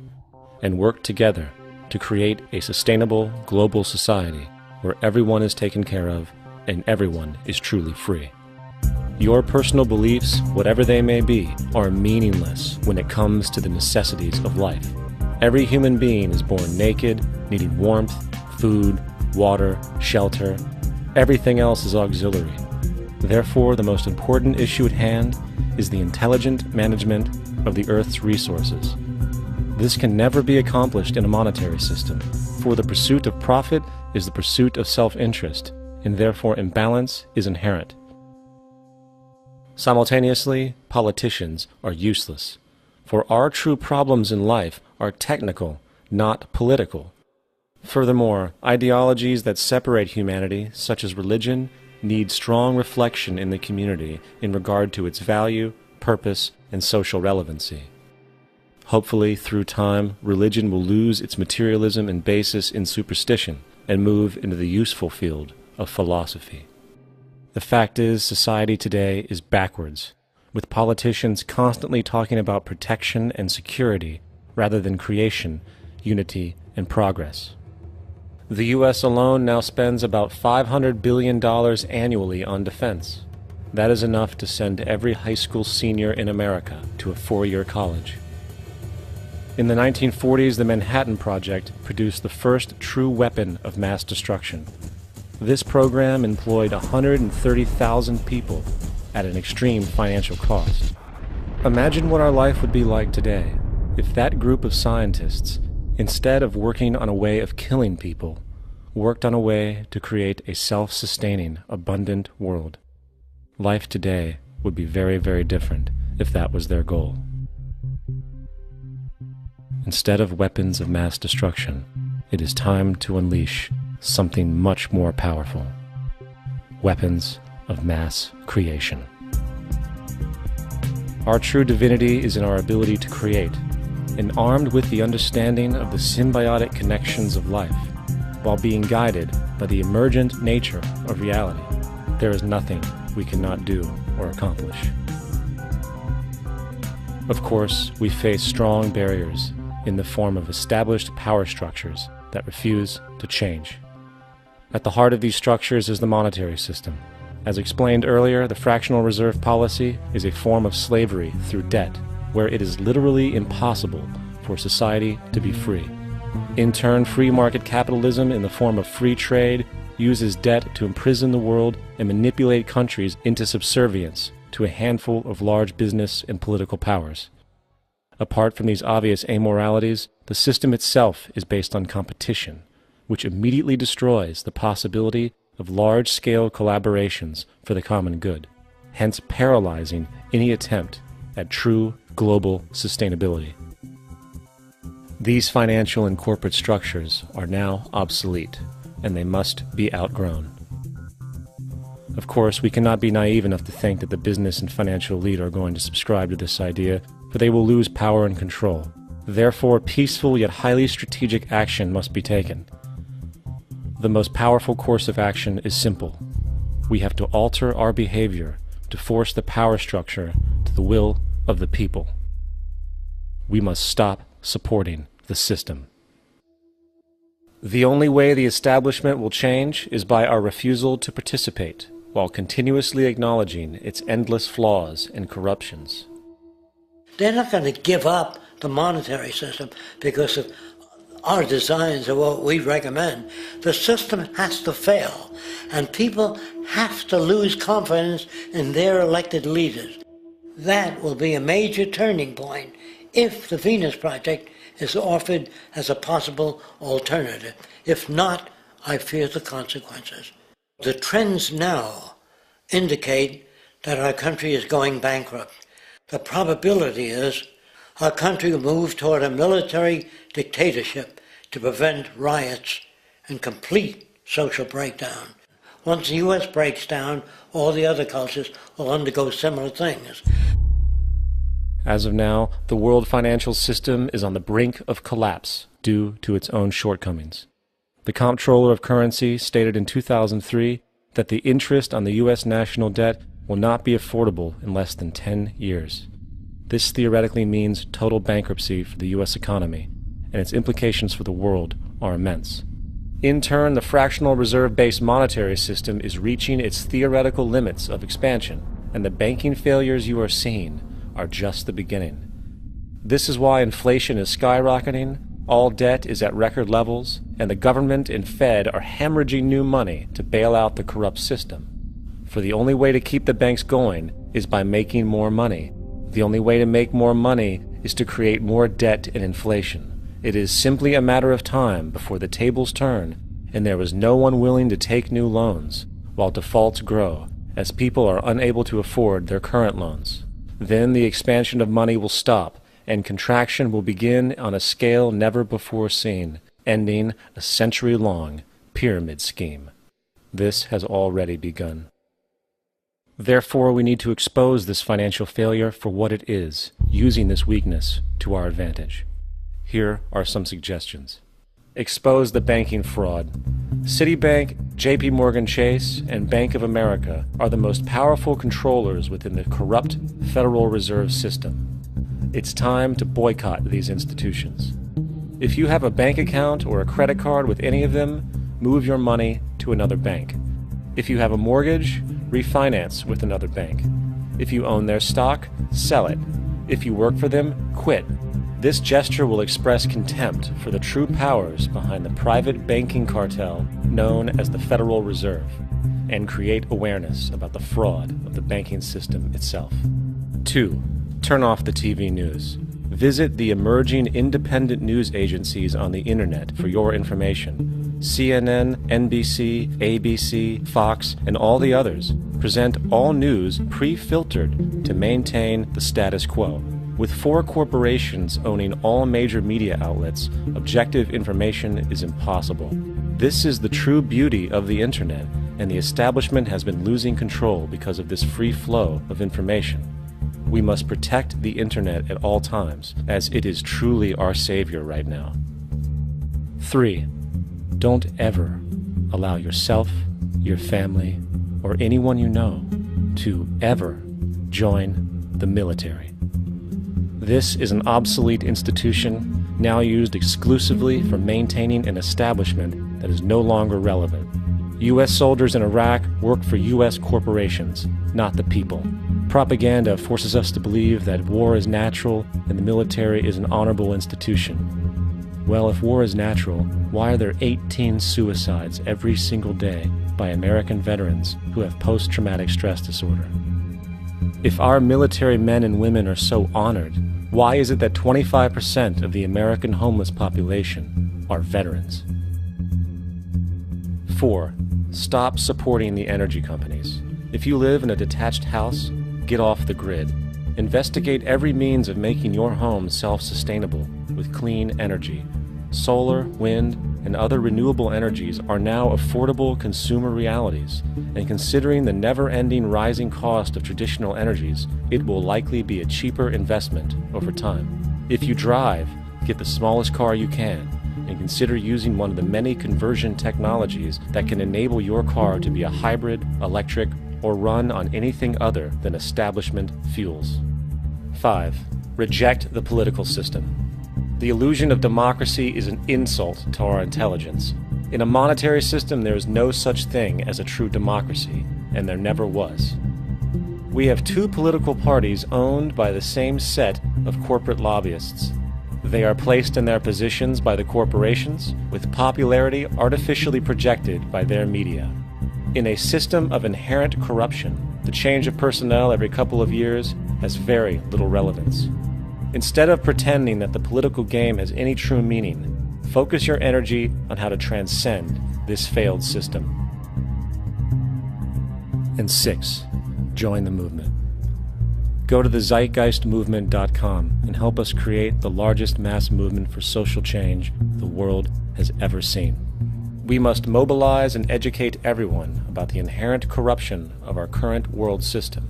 and work together to create a sustainable global society where everyone is taken care of and everyone is truly free. Your personal beliefs, whatever they may be, are meaningless when it comes to the necessities of life. Every human being is born naked, needing warmth, food, water, shelter. Everything else is auxiliary. Therefore, the most important issue at hand is the intelligent management of the Earth's resources. This can never be accomplished in a monetary system, for the pursuit of profit is the pursuit of self-interest, and therefore imbalance is inherent. Simultaneously, politicians are useless, for our true problems in life are technical, not political. Furthermore, ideologies that separate humanity, such as religion, need strong reflection in the community in regard to its value, purpose, and social relevancy. Hopefully, through time, religion will lose its materialism and basis in superstition and move into the useful field of philosophy. The fact is, society today is backwards, with politicians constantly talking about protection and security rather than creation, unity, and progress. The U.S. alone now spends about $500 billion annually on defense. That is enough to send every high school senior in America to a 4-year college. In the 1940s, the Manhattan Project produced the first true weapon of mass destruction. This program employed 130,000 people at an extreme financial cost. Imagine what our life would be like today if that group of scientists, instead of working on a way of killing people, worked on a way to create a self-sustaining, abundant world. Life today would be very, very different if that was their goal. Instead of weapons of mass destruction, it is time to unleash something much more powerful. Weapons of mass creation. Our true divinity is in our ability to create, and armed with the understanding of the symbiotic connections of life, while being guided by the emergent nature of reality, there is nothing we cannot do or accomplish. Of course, we face strong barriers in the form of established power structures that refuse to change. At the heart of these structures is the monetary system. As explained earlier, the fractional reserve policy is a form of slavery through debt, where it is literally impossible for society to be free. In turn, free market capitalism in the form of free trade uses debt to imprison the world and manipulate countries into subservience to a handful of large business and political powers. Apart from these obvious amoralities, the system itself is based on competition, which immediately destroys the possibility of large-scale collaborations for the common good, hence paralyzing any attempt at true global sustainability. These financial and corporate structures are now obsolete, and they must be outgrown. Of course, we cannot be naive enough to think that the business and financial elite are going to subscribe to this idea, for they will lose power and control. Therefore, peaceful yet highly strategic action must be taken. The most powerful course of action is simple. We have to alter our behavior to force the power structure to the will of the people. We must stop supporting the system. The only way the establishment will change is by our refusal to participate, while continuously acknowledging its endless flaws and corruptions. They're not going to give up the monetary system because of our designs or what we recommend. The system has to fail, and people have to lose confidence in their elected leaders. That will be a major turning point if the Venus Project is offered as a possible alternative. If not, I fear the consequences. The trends now indicate that our country is going bankrupt. The probability is our country will move toward a military dictatorship to prevent riots and complete social breakdown. Once the U.S. breaks down, all the other cultures will undergo similar things. As of now, the world financial system is on the brink of collapse due to its own shortcomings. The Comptroller of Currency stated in 2003 that the interest on the U.S. national debt will not be affordable in less than 10 years. This theoretically means total bankruptcy for the U.S. economy, and its implications for the world are immense. In turn, the fractional reserve-based monetary system is reaching its theoretical limits of expansion, and the banking failures you are seeing are just the beginning. This is why inflation is skyrocketing, all debt is at record levels, and the government and Fed are hemorrhaging new money to bail out the corrupt system. For the only way to keep the banks going is by making more money. The only way to make more money is to create more debt and inflation. It is simply a matter of time before the tables turn, and there is no one willing to take new loans, while defaults grow, as people are unable to afford their current loans. Then the expansion of money will stop, and contraction will begin on a scale never before seen, ending a century-long pyramid scheme. This has already begun. Therefore, we need to expose this financial failure for what it is, using this weakness to our advantage. Here are some suggestions. Expose the banking fraud. Citibank, JP Morgan Chase, and Bank of America are the most powerful controllers within the corrupt Federal Reserve System. It's time to boycott these institutions. If you have a bank account or a credit card with any of them, move your money to another bank. If you have a mortgage, refinance with another bank. If you own their stock, sell it. If you work for them, quit. This gesture will express contempt for the true powers behind the private banking cartel known as the Federal Reserve, and create awareness about the fraud of the banking system itself. 2. Turn off the TV news. Visit the emerging independent news agencies on the internet for your information. CNN, NBC, ABC, Fox, and all the others present all news pre-filtered to maintain the status quo. With 4 corporations owning all major media outlets, objective information is impossible. This is the true beauty of the internet, and the establishment has been losing control because of this free flow of information. We must protect the internet at all times, as it is truly our savior right now. 3. Don't ever allow yourself, your family, or anyone you know to ever join the military. This is an obsolete institution now used exclusively for maintaining an establishment that is no longer relevant. U.S. soldiers in Iraq work for U.S. corporations, not the people. Propaganda forces us to believe that war is natural and the military is an honorable institution. Well, if war is natural, why are there 18 suicides every single day by American veterans who have post-traumatic stress disorder? If our military men and women are so honored, why is it that 25% of the American homeless population are veterans? 4. Stop supporting the energy companies. If you live in a detached house, get off the grid. Investigate every means of making your home self-sustainable with clean energy. Solar, wind, and other renewable energies are now affordable consumer realities, and considering the never-ending rising cost of traditional energies, it will likely be a cheaper investment over time. If you drive, get the smallest car you can, and consider using one of the many conversion technologies that can enable your car to be a hybrid, electric, or run on anything other than establishment fuels. 5. Reject the political system. The illusion of democracy is an insult to our intelligence. In a monetary system, there is no such thing as a true democracy, and there never was. We have two political parties owned by the same set of corporate lobbyists. They are placed in their positions by the corporations, with popularity artificially projected by their media. In a system of inherent corruption, the change of personnel every couple of years has very little relevance. Instead of pretending that the political game has any true meaning, focus your energy on how to transcend this failed system. And 6. Join the movement. Go to the zeitgeistmovement.com and help us create the largest mass movement for social change the world has ever seen. We must mobilize and educate everyone about the inherent corruption of our current world system,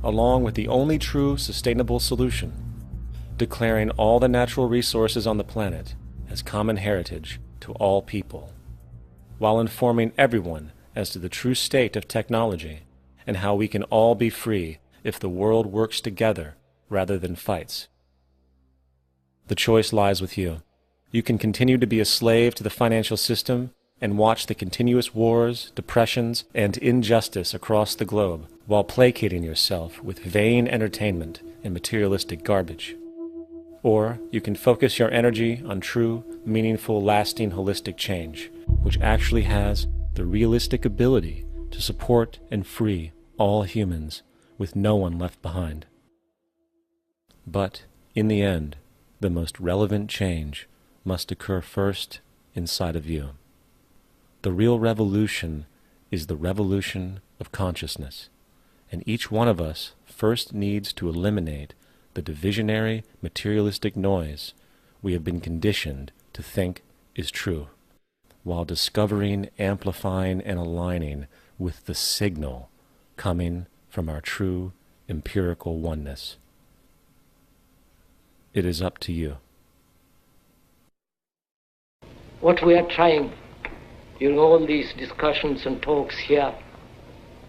along with the only true sustainable solution, declaring all the natural resources on the planet as common heritage to all people, while informing everyone as to the true state of technology and how we can all be free if the world works together rather than fights. The choice lies with you. You can continue to be a slave to the financial system and watch the continuous wars, depressions, and injustice across the globe while placating yourself with vain entertainment and materialistic garbage. Or you can focus your energy on true, meaningful, lasting, holistic change, which actually has the realistic ability to support and free all humans with no one left behind. But, in the end, the most relevant change must occur first inside of you. The real revolution is the revolution of consciousness, and each one of us first needs to eliminate the divisionary, materialistic noise we have been conditioned to think is true, while discovering, amplifying, and aligning with the signal coming from our true empirical oneness. It is up to you. What we are trying during all these discussions and talks here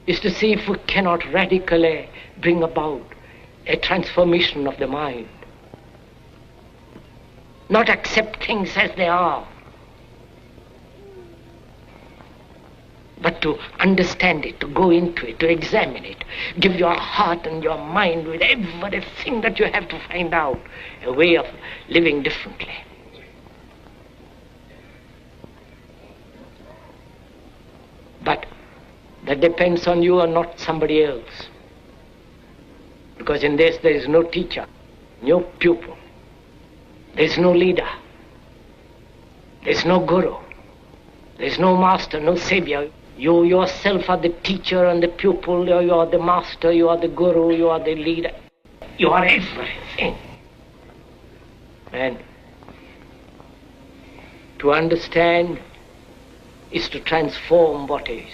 is to see if we cannot radically bring about a transformation of the mind. Not accept things as they are, but to understand it, to go into it, to examine it, give your heart and your mind with everything that you have to find out a way of living differently. But that depends on you and not somebody else. Because in this there is no teacher, no pupil, there is no leader, there is no guru, there is no master, no savior. You yourself are the teacher and the pupil, you are the master, you are the guru, you are the leader. You are everything. And to understand is to transform what is.